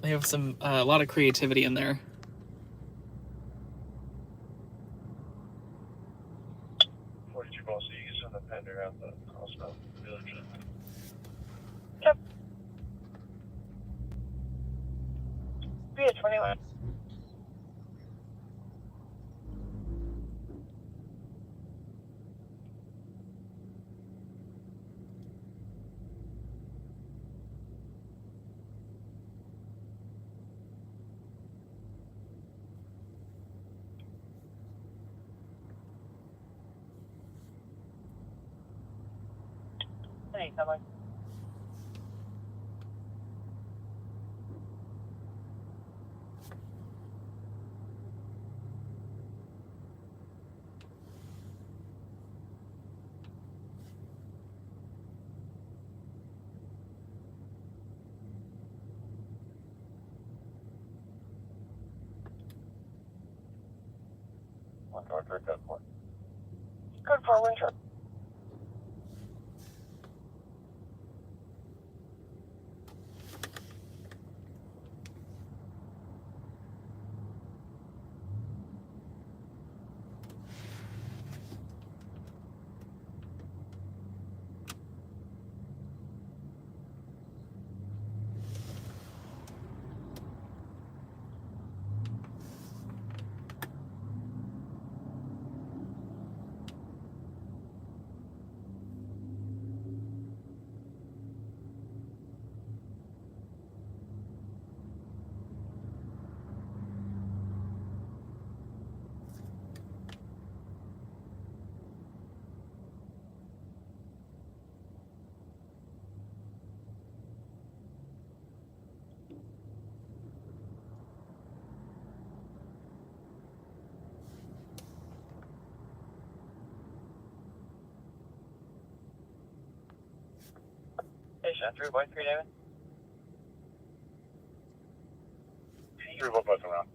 They have a lot of creativity in there. Be at 21. Hey, someone. Good for winter. Station 3 by 3 David. 3 by around.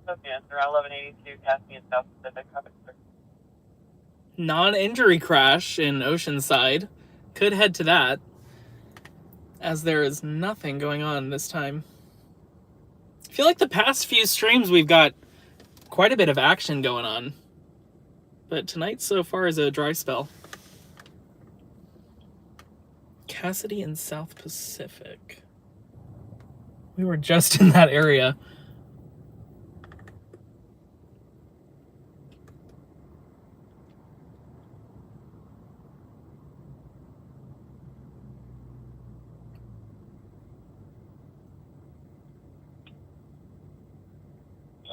Okay, around 1182 Caspian South Pacific. Non-injury crash in Oceanside. Could head to that, as there is nothing going on this time. I feel like the past few streams we've got quite a bit of action going on, but tonight so far is a dry spell. Cassidy and South Pacific. We were just in that area.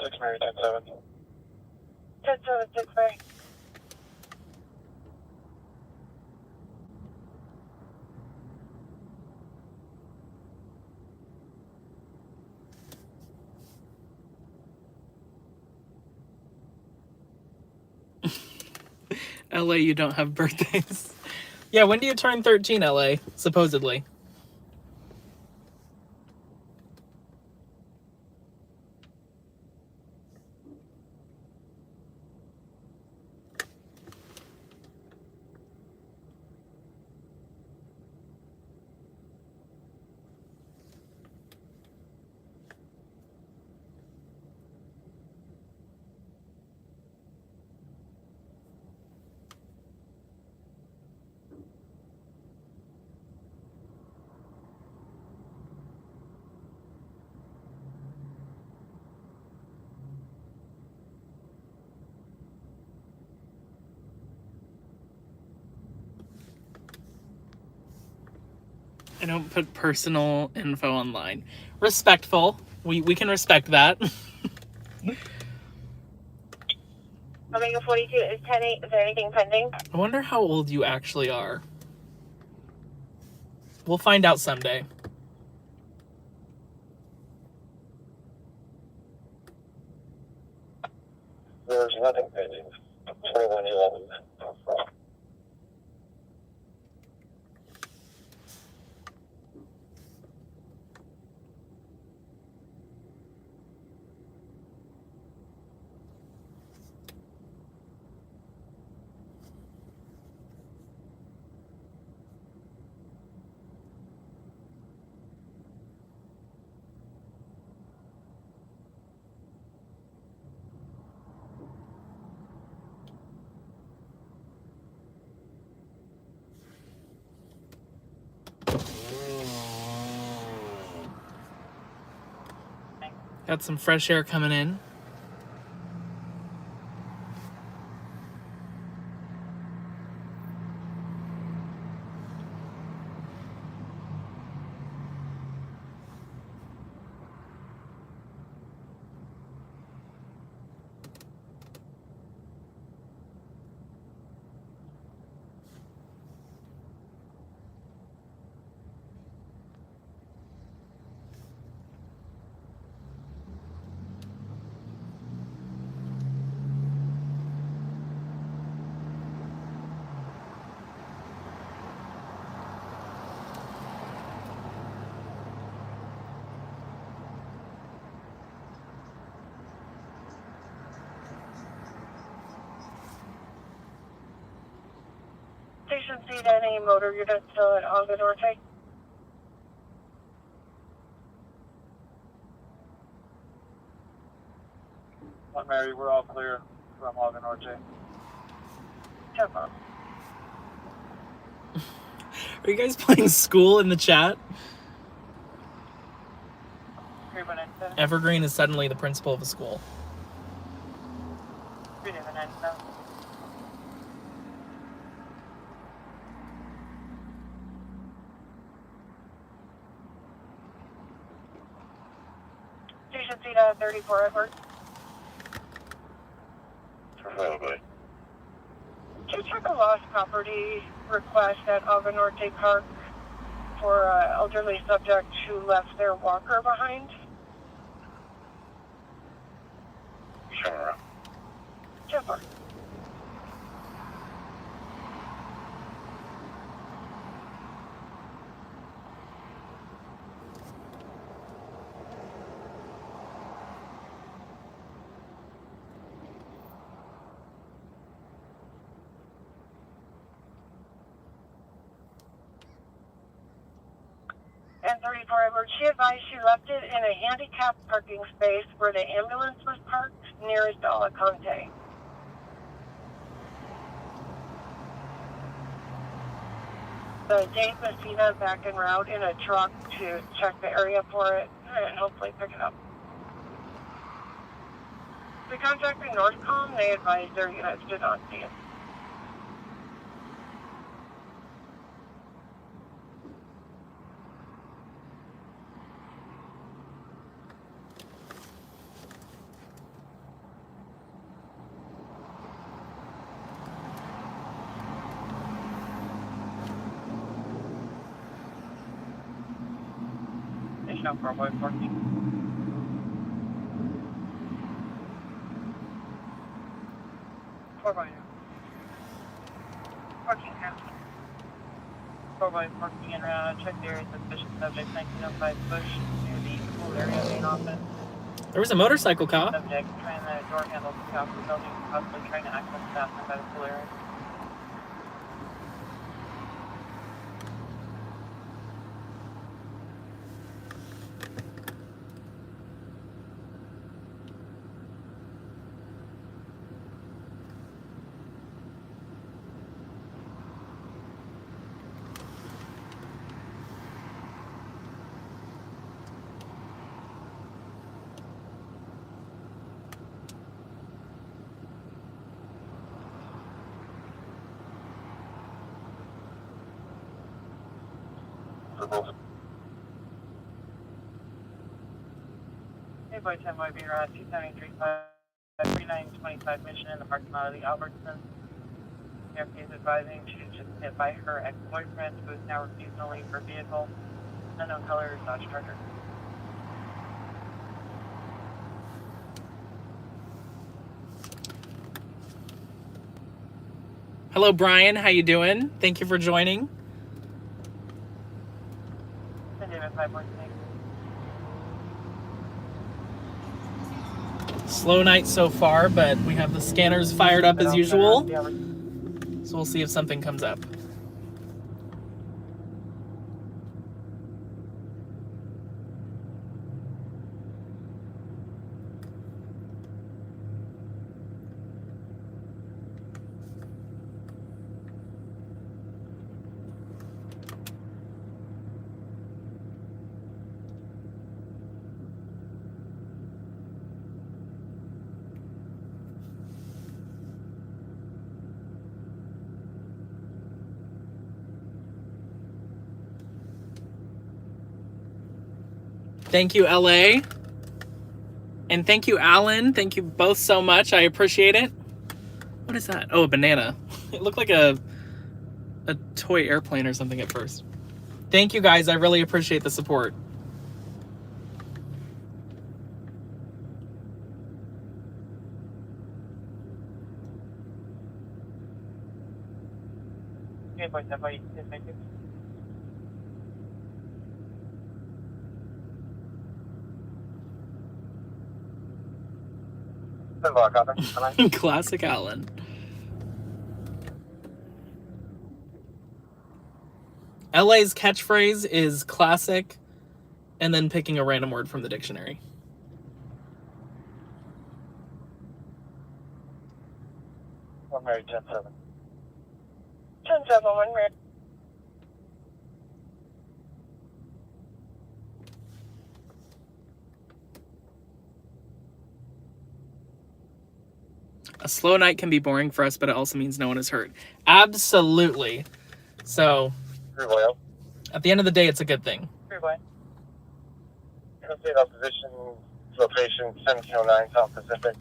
6 Mary 10-7. 10-7, 6 Mary. LA, you don't have birthdays. Yeah, when do you turn 13, LA? Supposedly. I don't put personal info online. Respectful. We can respect that. Omega 42 is 10-8. Is there anything pending? I wonder how old you actually are. We'll find out someday. There's nothing pending. 2111. Got some fresh air coming in. Station C to any motor unit still at Ogden Norte. One Mary, we're all clear from Ogden Norte. 10-4. Are you guys playing school in the chat? 3197. Evergreen is suddenly the principal of a school. 3197. Station C to 34 Edward. Preferably. Did you check a lost property request at Ogden Norte Park for an elderly subject who left their walker behind? Sure. 10-4. And 34 Edward, she advised she left it in a handicapped parking space where the ambulance was parked nearest Alicante. So Dave Messina back en route in a truck to check the area for it and hopefully pick it up. We contacted Northcom, they advised their units did not see it. jump 4 by 14. 4 by 14 now. 4 by 14 and around. Check the area. Suspicious subject 1905 push near the pool area main office. There was a motorcycle cop. Subject trying the door handle to the office building, possibly trying to access the bathroom by the pool area. Hey, boy, 10 might be around 2925 mission in the parking lot of the Albertson. Therapy is advising she was just hit by her ex-boyfriend who is now refusing to leave her vehicle. Unknown color, Dodge Charger. Hello, Brian. How you doing? Thank you for joining. David 5.6. Slow night so far, but we have the scanners fired up as usual. So we'll see if something comes up. Thank you, LA. And thank you, Alan. Thank you both so much. I appreciate it. What is that? Oh, a banana. It looked like a toy airplane or something at first. Thank you, guys. I really appreciate the support. Okay, boy, 10 by 6. Classic Alan. LA's catchphrase is classic, and then picking a random word from the dictionary. One Mary 10-7. 10-7, 1 Mary. A slow night can be boring for us, but it also means no one is hurt. Absolutely. So, at the end of the day, it's a good thing. 3 boy. State opposition, location 1709 South Pacific.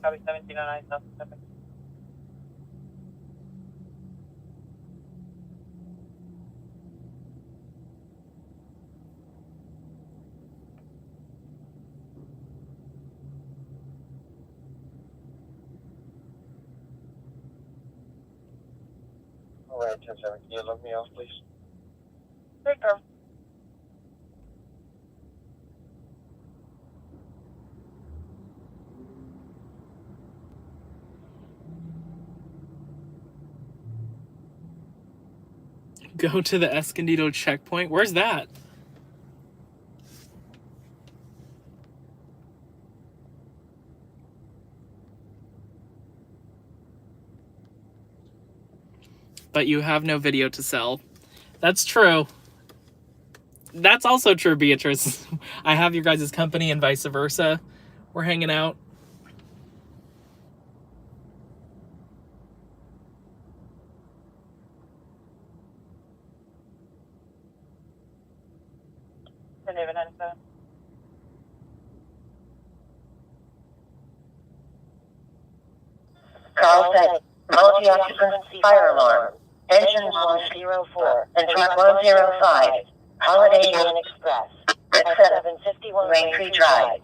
Copy 1709 South Pacific. Alright, 10-7, can you let me off, please? Take care. Go to the Escondido checkpoint. Where's that? But you have no video to sell. That's true. That's also true, Beatrice. I have your guys' company and vice versa. We're hanging out. David 97. Call set. Multi-occupancy fire alarm. Engine 104 and track 105. Holiday Inn Express at 751 Raintree Drive.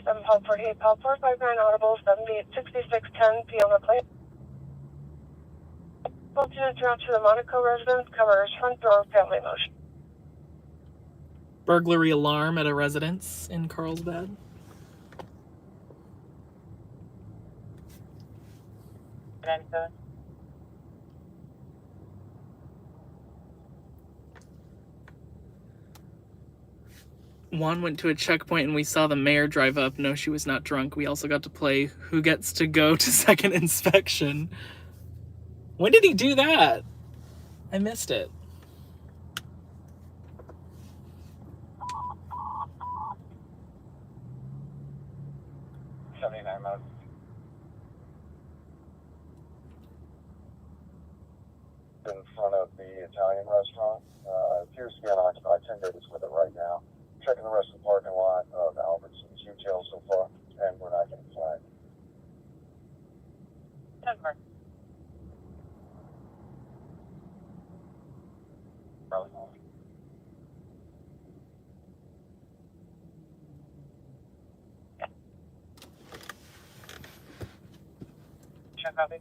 Seven Pub 48, Pub 459 Audible, 786610 P on the plate. Both units route to the Monaco residence, covers front door, family motion. Burglary alarm at a residence in Carlsbad. Juan went to a checkpoint and we saw the mayor drive up. No, she was not drunk. We also got to play Who Gets to Go to Second Inspection. When did he do that? I missed it. In front of the Italian restaurant. Appears to be unoccupied. 10 minutes with it right now. Checking the rest of the parking lot of Albertson's retail so far, and we're not getting flagged. Denver. Check copy.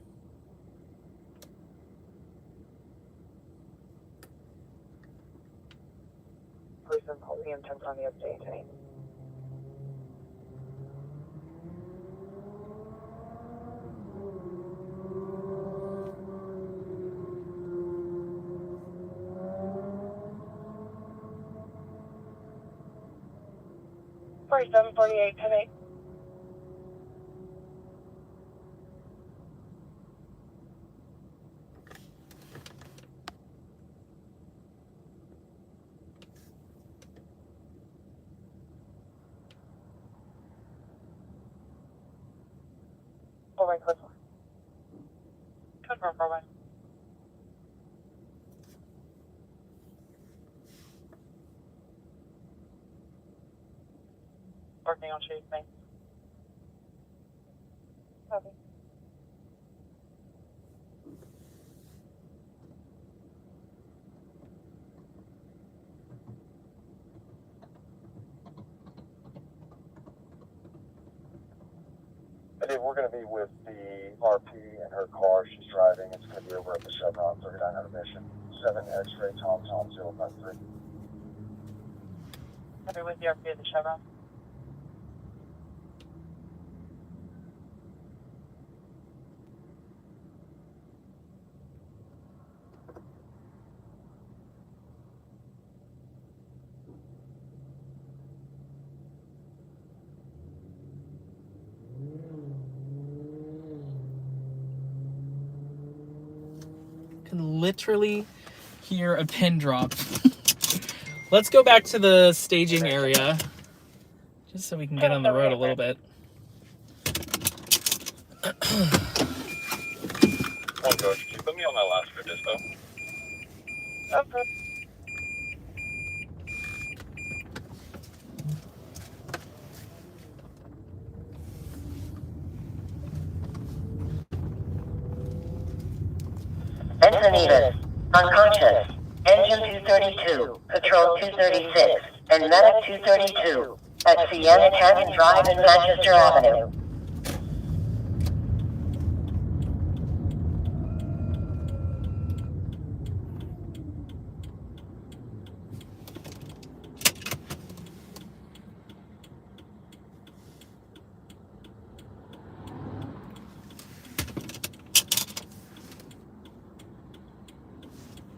Person called the intent on the update. Seven 48 10-8. Right, code 4. Code 4, 4-1. Working on shade, thanks. Copy. We're going to be with the RP and her car. She's driving. It's going to be over at the Chevron 3900 mission. 7 X-ray Tom 053. Copy with the RP at the Chevron. Can literally hear a pin drop. Let's go back to the staging area, just so we can get on the road a little bit. One coach, can you put me on that last for dispo? Okay. Encinitas, unconscious. Engine 232, Patrol 236, and Medic 232 at Sienna Canyon Drive and Manchester Avenue.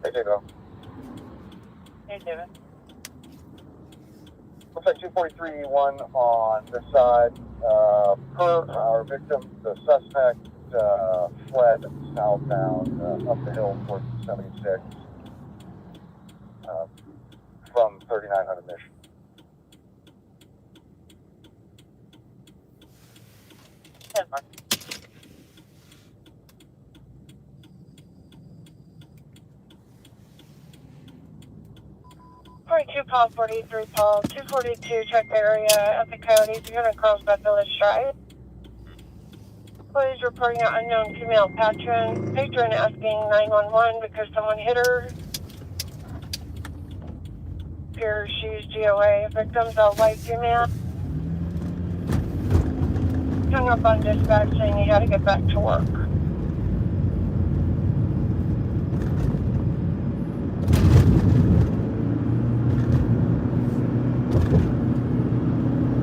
Hey, David. Hey, David. Looks like 243-1 on this side. Per our victim, the suspect fled southbound up the hill towards 76 from 3900 mission. Denver. 2 Paul 43 Paul 242 check area at the Coyote 300 Carlsbad Village Drive. Please reporting an unknown female patron asking 911 because someone hit her. Appears she's GOA. Victims a white female. Hung up on dispatch saying he had to get back to work.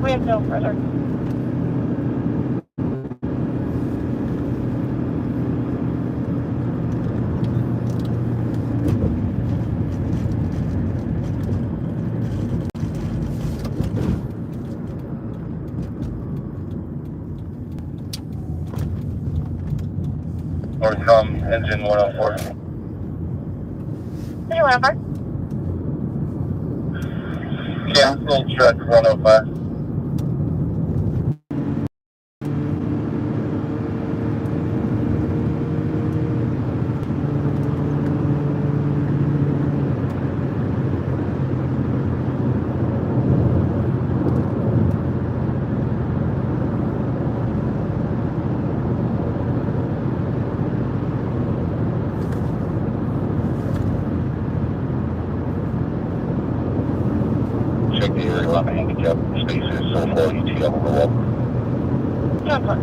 We have no further. Northcom engine 104. Did you remember? Cancel track 105. Check the area on the handicap spaces so far UTL on the wall. Temper.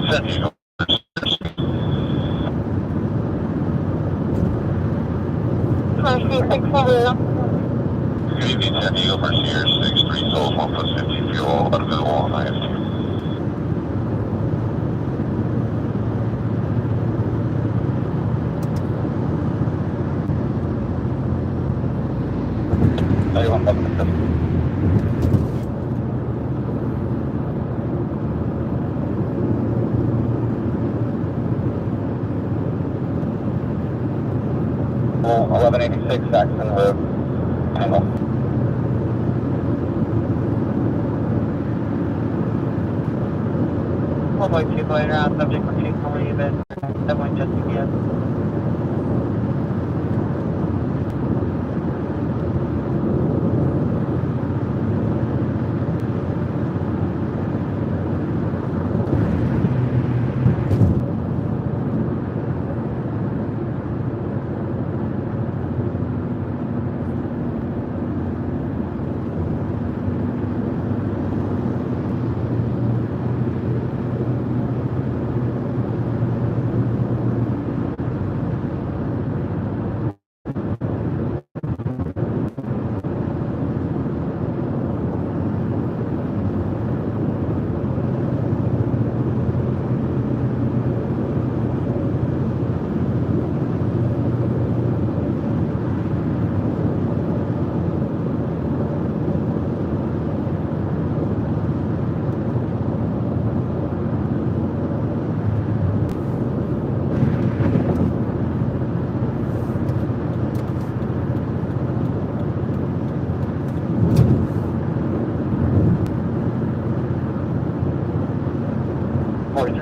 San Diego. Good evening, San Diego, first year, 63 souls, 1 plus 50 fuel, unavailable on IST. Well, 1186 Saxon Road, Tangle. Full boy 2 later on, subject refused to leave it. Definitely just again.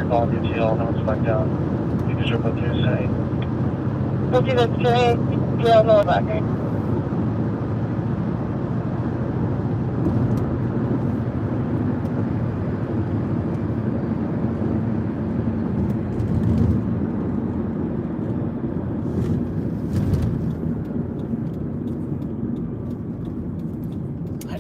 Call UTL, no one's back down. You can jump up to say. We'll do this today. Yeah, no back.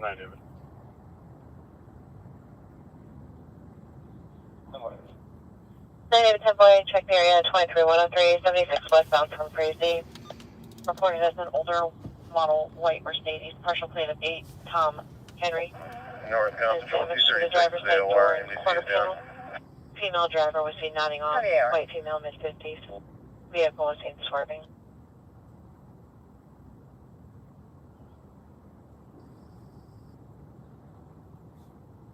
9 David. David 10 boy, check the area 23103, 76 westbound from Crazy. Reported as an older model white Mercedes, partial plate of 8, Tom Henry. Northbound Is damage to the driver's side door and quarter panel. Female driver was seen nodding off. White female, mid-50s. Vehicle was seen swerving.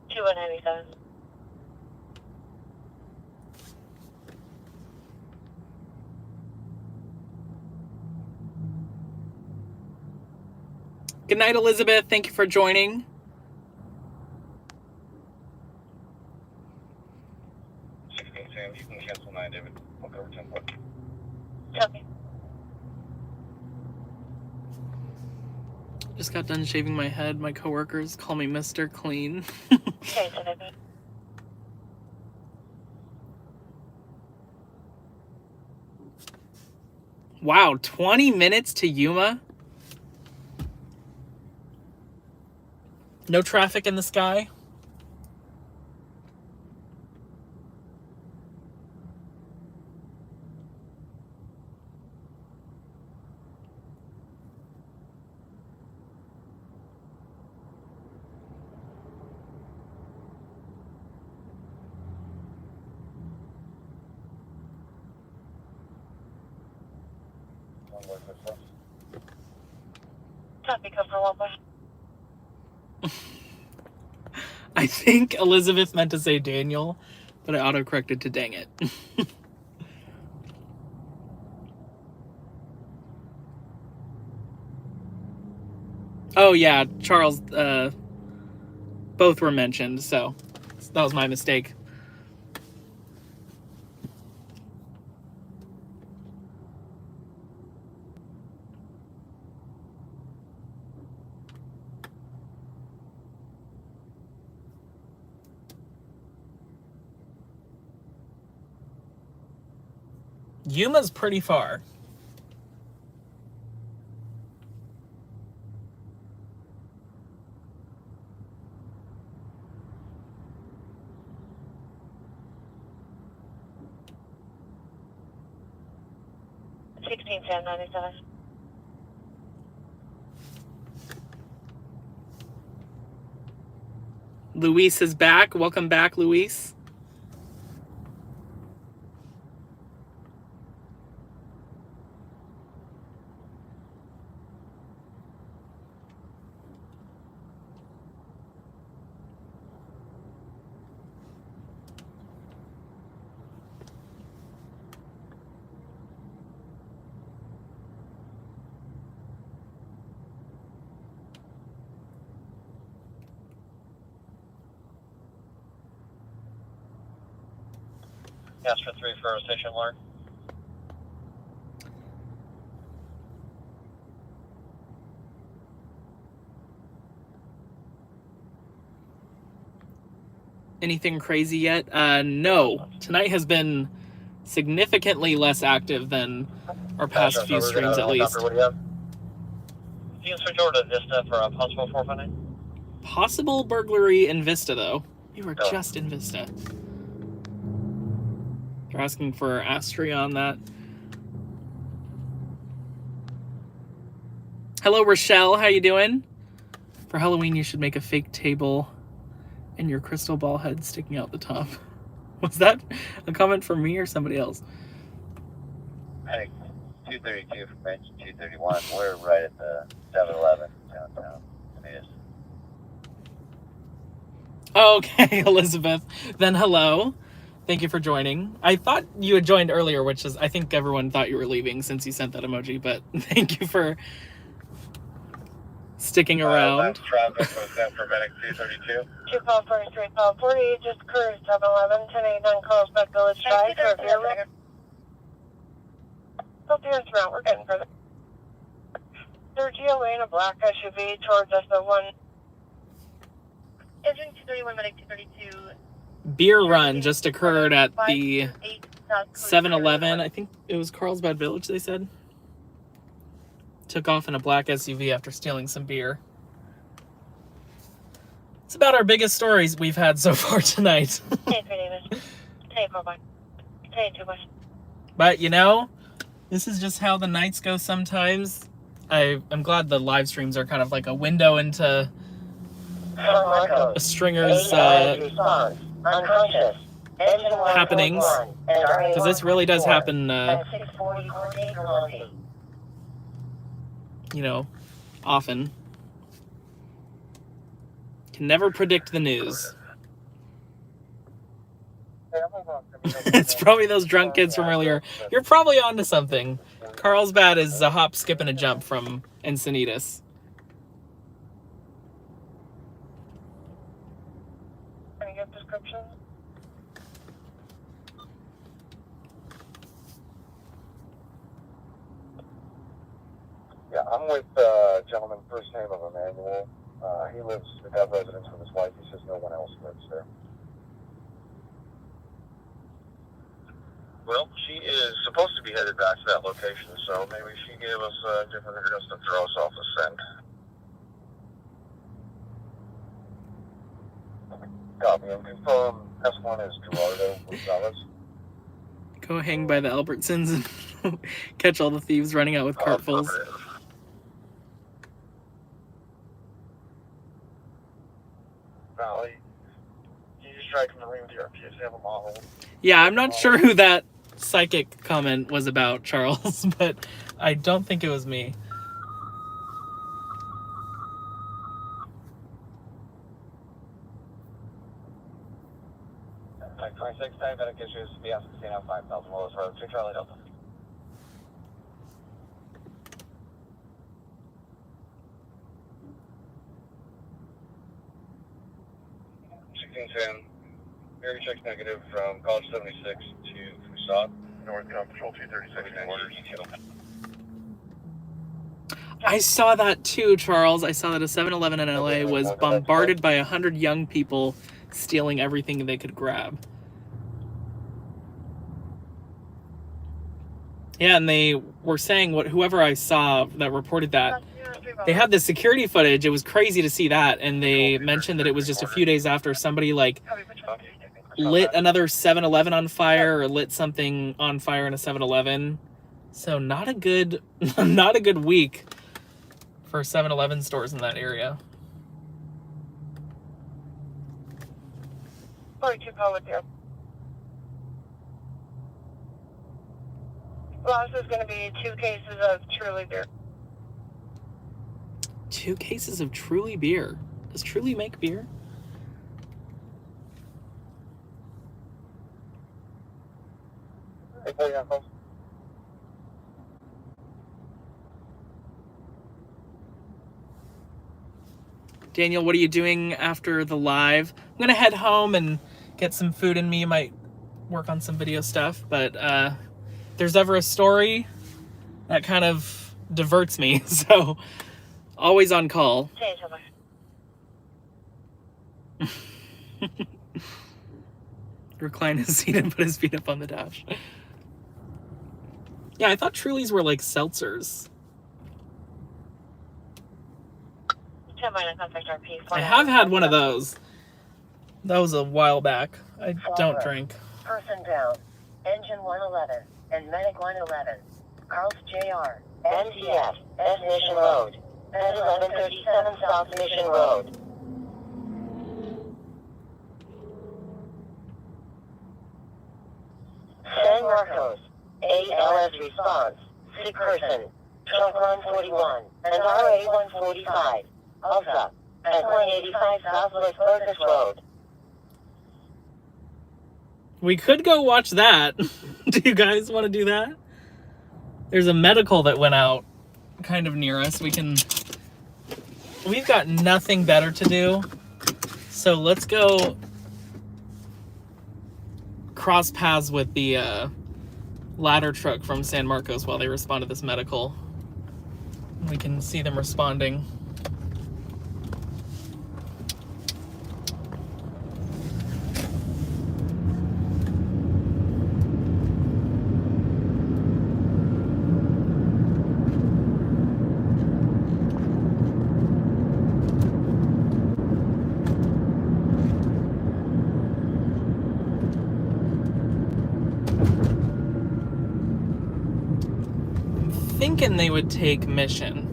2197. Good night, Elizabeth. Thank you for joining. Sam, you can cancel 9 David. I'll cover 10 foot. Okay. Just got done shaving my head. My coworkers call me Mr. Clean. Okay, so that means Wow, 20 minutes to Yuma? No traffic in the sky? copy, come for 1 point. I think Elizabeth meant to say Daniel, but I autocorrected to dang it. Oh yeah, Charles, both were mentioned, so that was my mistake. Yuma's pretty far. Sixteen 1097. Luis is back. Welcome back, Luis. Yes, for 3 for station Lauren. Anything crazy yet? No. Tonight has been significantly less active than our past few streams, at least. What do you have? You can switch over to Vista for a possible 459. Possible burglary in Vista, though. You were just in Vista. They're asking for Astria on that. Hello, Rochelle. How you doing? For Halloween, you should make a fake table and your crystal ball head sticking out the top. Was that a comment from me or somebody else? I think 232 from bench 231. We're right at the 7-Eleven downtown. It is. Okay, Elizabeth. Then hello. Thank you for joining. I thought you had joined earlier, which is, I think everyone thought you were leaving since you sent that emoji, but thank you for sticking around. Last traffic was sent for medic 232. 243, 40, just cruise 711, 1089 Carlsbad Village Drive for a beer room. Hope you're throughout, we're getting further. Sergio Lane, a black SUV towards SO1. Engine 231, medic 232. Beer run just occurred at the 7-Eleven. I think it was Carlsbad Village, they said. Took off in a black SUV after stealing some beer. It's about our biggest stories we've had so far tonight. Hey, David. Hey, bye-bye. Hey, too much. But, you know, this is just how the nights go sometimes. I'm glad the live streams are kind of like a window into a stringer's happenings. Because this really does happen, you know, often. Can never predict the news. It's probably those drunk kids from earlier. You're probably onto something. Carlsbad is a hop, skip, and a jump from Encinitas. Can you get descriptions? Yeah, I'm with a gentleman, first name of Emmanuel. He lives at that residence with his wife. He says no one else lives there. Well, she is supposed to be headed back to that location, so maybe she gave us a different address to throw us off the scent. Copy and confirm S1 is Gerardo Gonzalez. Go hang by the Albertsons and catch all the thieves running out with cartfuls. Valley. You just tried from the room to your PSA have a model. Yeah, I'm not sure who that psychic comment was about, Charles, but I don't think it was me. Type 26, diabetic issues, BS Casino, 5,000 Willis Road, 2 Charlie Delta. 1610. Mary checks negative from College 76 to Fusat. Northbound Patrol 236 orders. I saw that too, Charles. I saw that a 7-Eleven in LA was bombarded by 100 young people stealing everything they could grab. Yeah, and they were saying, whoever I saw that reported that, they had the security footage. It was crazy to see that, and they mentioned that it was just a few days after somebody like lit another 7-Eleven on fire or lit something on fire in a 7-Eleven. So not a good week for 7-Eleven stores in that area. 42 call with you. Loss is going to be 2 cases of Truly beer. 2 cases of Truly beer. Does Truly make beer? Daniel, what are you doing after the live? I'm gonna head home and get some food in me. Might work on some video stuff, but if there's ever a story, that kind of diverts me. So always on call. Recline his seat and put his feet up on the dash. Yeah, I thought Trulies were like seltzers. I have had one of those. That was a while back. I don't drink. Person down. Engine 111 and Medic 111. Carl's JR. MTF. S Mission Road. At 1137 South Mission Road. San Marcos. ALS response. Sick person. Trunk 141 and RA 145. Alpha. At 185 Southwest Burgess Road. We could go watch that. Do you guys want to do that? There's a medical that went out kind of near us. We've got nothing better to do. So let's go cross paths with the ladder truck from San Marcos while they respond to this medical. We can see them responding. thinking they would take Mission.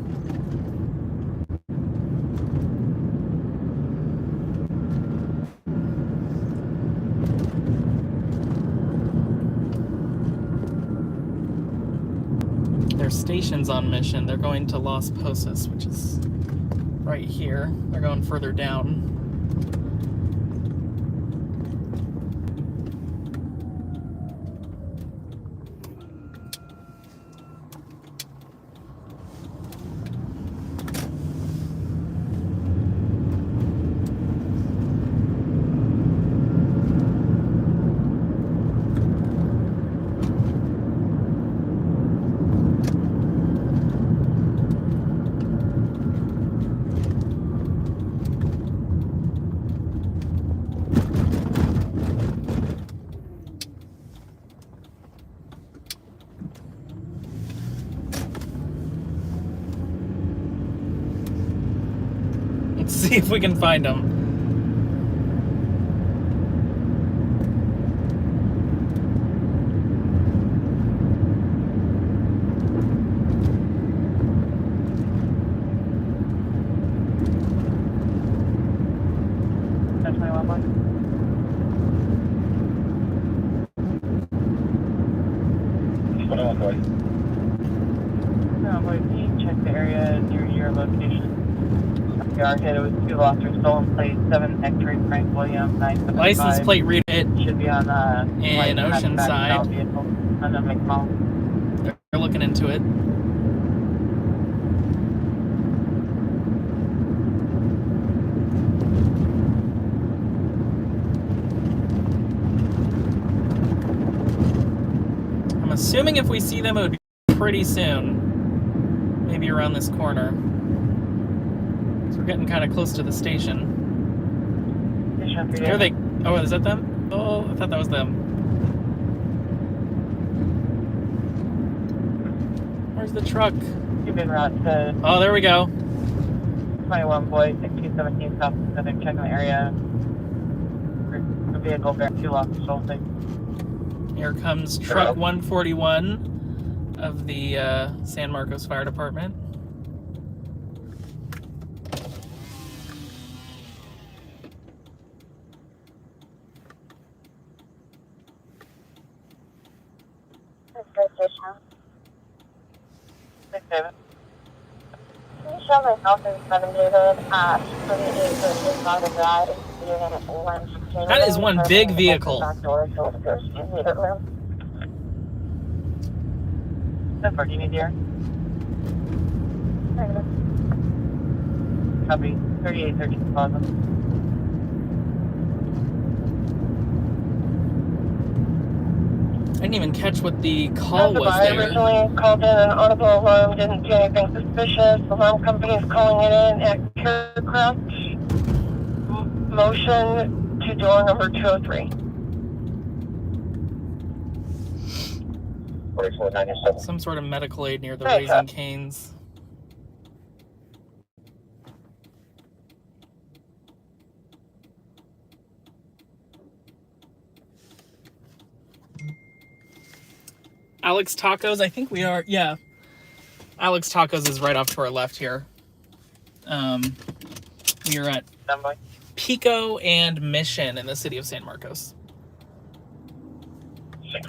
Their station's on Mission. They're going to Las Posas, which is right here. They're going further down. Let's see if we can find them. That's my one boy. What on, boy? No, boy, can you check the area near your location? We are hit. It was 2 lost or stolen plates, 7 X-ray Frank William, 975. License plate read it Should be on in Oceanside. Vehicle. Unknown make model. They're looking into it. I'm assuming if we see them, it would be pretty soon. Maybe around this corner. So we're getting kind of close to the station. Here they... Oh, is that them? Oh, I thought that was them. Where's the truck? You've been route to Oh, there we go. 21 boy, 1617 South Pacific, checking the area. The vehicle bearing 2 lost or stolen plates. Here comes truck 141 of the San Marcos Fire Department. David. Can you show my house in 7 David at 3813 Bottom Drive, unit 116? That is one big vehicle. Back door, so it goes to meter room. How far do you need here? Copy. 3813 Plaza. I didn't even catch what the call The was buyer there. originally called in an audible alarm, didn't see anything suspicious. The alarm company is calling it in at Carecraft. Motion to door number 203. 4497. Some sort of medical aid near the Right, Raising Cane's. Alex Tacos, I think we are, yeah. Alex Tacos is right off to our left here. We are at Stand by. Pico and Mission in the city of San Marcos. 6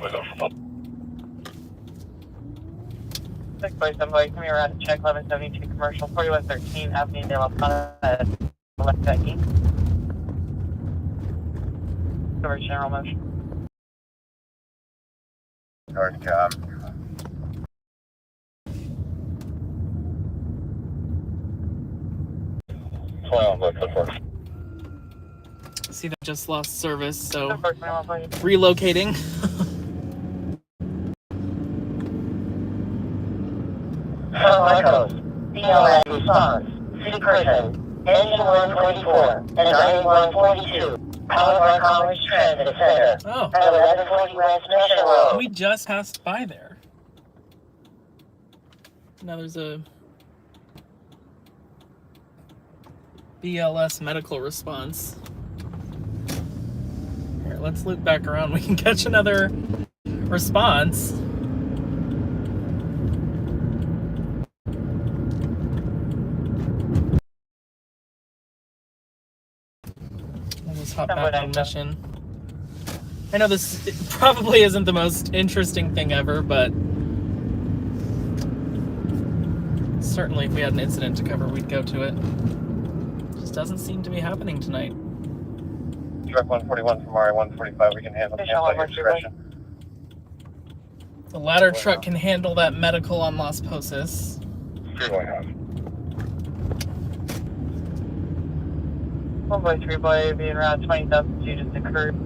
by 7 by, come here around to check 1172 commercial, 4113 Avenue de la Plata, left Becky. Cover general motion. North com. See, that just lost service, so Number 21 by. relocating. San Marcos, DLS response, City Prison, Engine 144 and RA 142, Palomar College Transit Center, Oh, at 1140 West Mission Road. we just passed by there. Now there's a BLS medical response. Here, let's loop back around. We can catch another response. Just hop Somewhat back on active. mission. I know this probably isn't the most interesting thing ever, but certainly if we had an incident to cover, we'd go to it. Just doesn't seem to be happening tonight. Truck 141 from RA 145, we can handle at your discretion. The ladder truck can handle that medical on Las Posas. 1 boy being around 20,000 just occurred.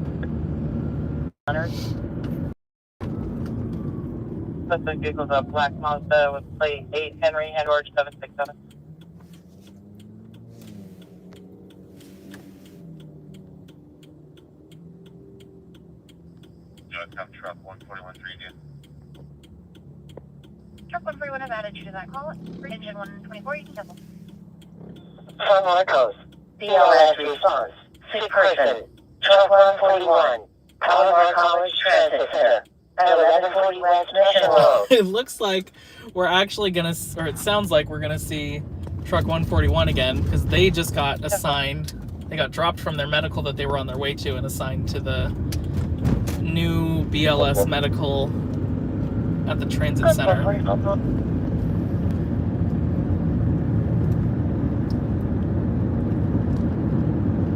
Suspect vehicle's a black Mazda with plate 8 Henry, George 767. Come truck 141 3 again. Truck 141 have added you to that call. Engine 124, you can cancel. From Marcos, BLS response. Sick person. Truck 141. Palomar College Transit Center. At 1140 West Mission Road. It looks like we're actually gonna, or it sounds like we're gonna see truck 141 again, because they just got assigned, they got dropped from their medical that they were on their way to and assigned to the new BLS medical at the transit center.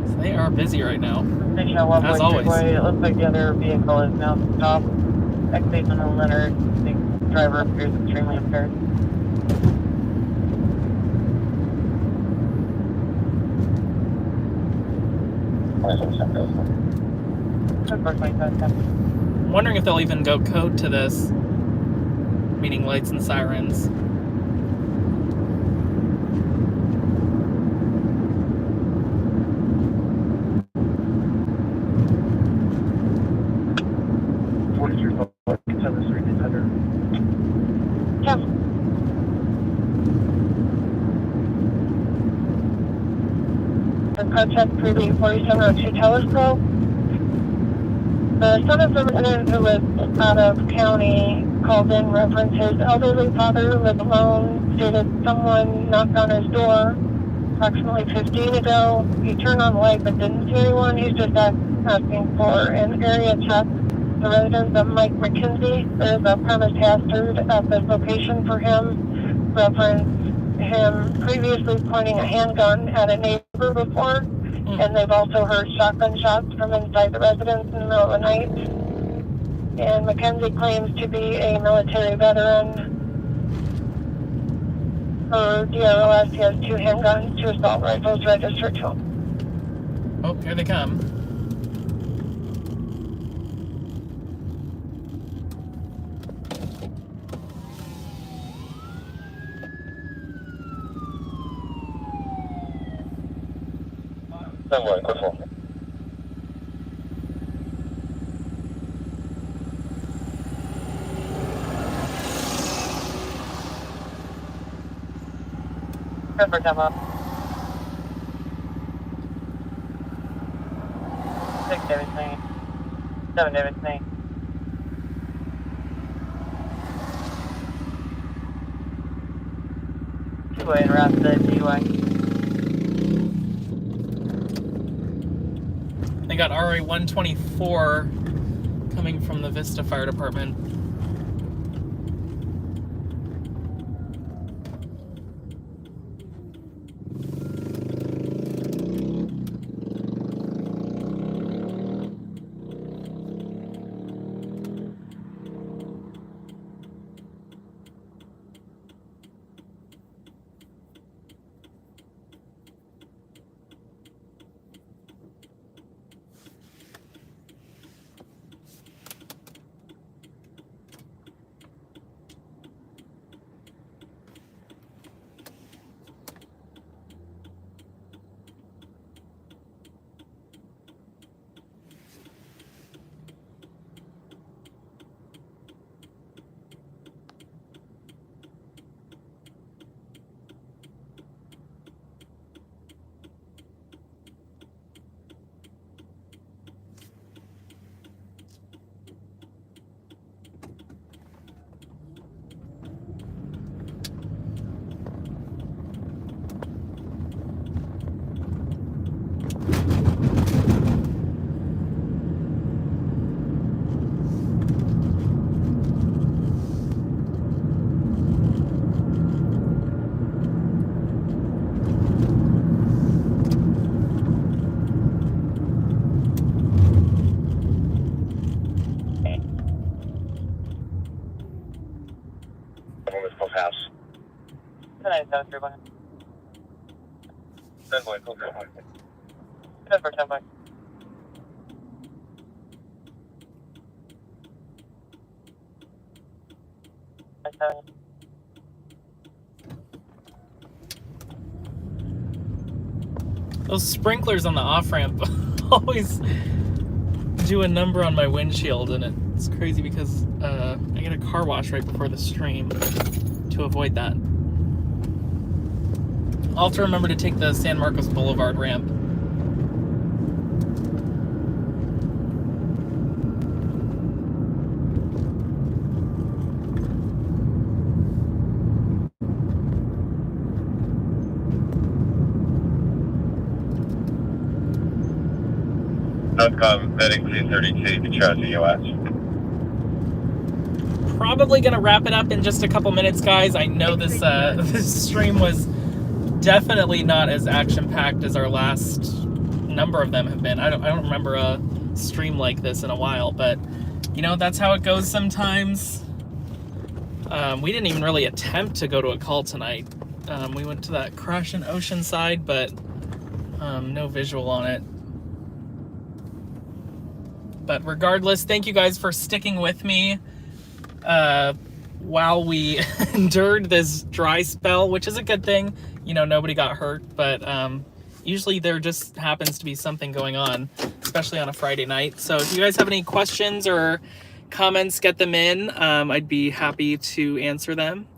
So they are busy right now, as always. It looks like the other vehicle is now stopped. Exit on Leonard. The driver appears extremely impaired. I'm wondering if they'll even go code to this, meaning lights and sirens. Contact 384702 Telescope. The son of the resident who was out of county called in reference his elderly father who lived alone, stated someone knocked on his door approximately 15 ago. He turned on the light but didn't see anyone. He's just asking for an area check. The residence of Mike McKenzie. There's a premise hazard at this location for him. Reference him previously pointing a handgun at a neighbor before. And they've also heard shotgun shots from inside the residence in the middle of the night. And McKenzie claims to be a military veteran. For DROS, he has 2 handguns, 2 assault rifles registered to him. Oh, here they come. Somewhere, quick one. Pepper come up. 6 David Saint. 7 David Saint. Two-way and route the DUI. They got RA 124 coming from the Vista Fire Department. 10-3. 10 points, okay. 10 for 10 points. Those sprinklers on the off-ramp always do a number on my windshield, and it's crazy because I get a car wash right before the stream to avoid that. I'll have to remember to take the San Marcos Boulevard ramp. Northcom heading C32 to Charge US. Probably gonna wrap it up in just a couple minutes, guys. I know this this stream was definitely not as action-packed as our last number of them have been. I don't remember a stream like this in a while, but you know, that's how it goes sometimes. We didn't even really attempt to go to a call tonight. We went to that crash in Oceanside, but no visual on it. But regardless, thank you guys for sticking with me while we endured this dry spell, which is a good thing. You know, nobody got hurt, but usually there just happens to be something going on, especially on a Friday night. So if you guys have any questions or comments, get them in. I'd be happy to answer them.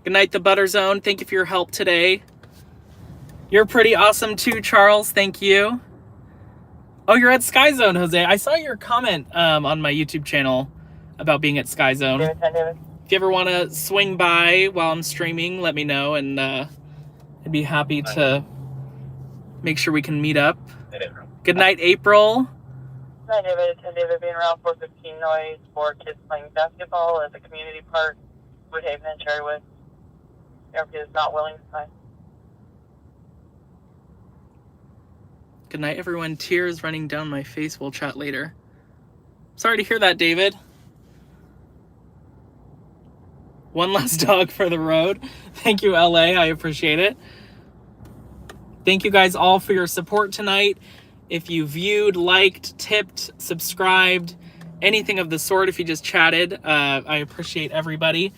Good night, the Butter Zone. Thank you for your help today. You're pretty awesome too, Charles. Thank you. Oh, you're at Sky Zone, Jose. I saw your comment on my YouTube channel about being at Sky Zone. David, 10, David. If you ever want to swing by while I'm streaming, let me know, and I'd be happy to make sure we can meet up. Good night, April. 9, David, 10, David, being around 415 noise for kids playing basketball at the community park, Woodhaven and Cherrywood. Everybody is not willing to sign. Good night, everyone. Tears running down my face. We'll chat later. Sorry to hear that, David. One last dog for the road. Thank you, LA. I appreciate it. Thank you guys all for your support tonight. If you viewed, liked, tipped, subscribed, anything of the sort, if you just chatted, I appreciate everybody.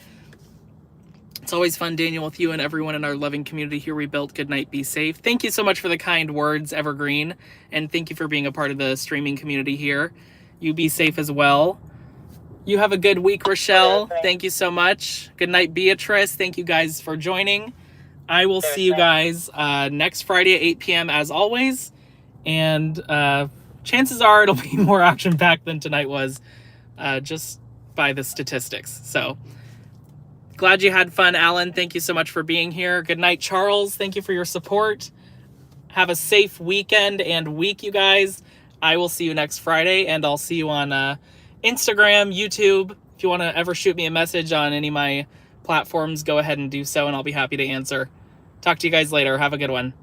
It's always fun, Daniel, with you and everyone in our loving community here we built. Good night, be safe. Thank you so much for the kind words, Evergreen, and thank you for being a part of the streaming community here. You be safe as well. You have a good week, Rochelle. Thank you so much. Good night, Beatrice. Thank you guys for joining. I will see you guys next Friday at 8 p.m. as always, and chances are it'll be more action-packed than tonight was, just by the statistics. So glad you had fun, Alan. Thank you so much for being here. Good night, Charles. Thank you for your support. Have a safe weekend and week, you guys. I will see you next Friday, and I'll see you on Instagram, YouTube. If you want to ever shoot me a message on any of my platforms, go ahead and do so, and I'll be happy to answer. Talk to you guys later. Have a good one.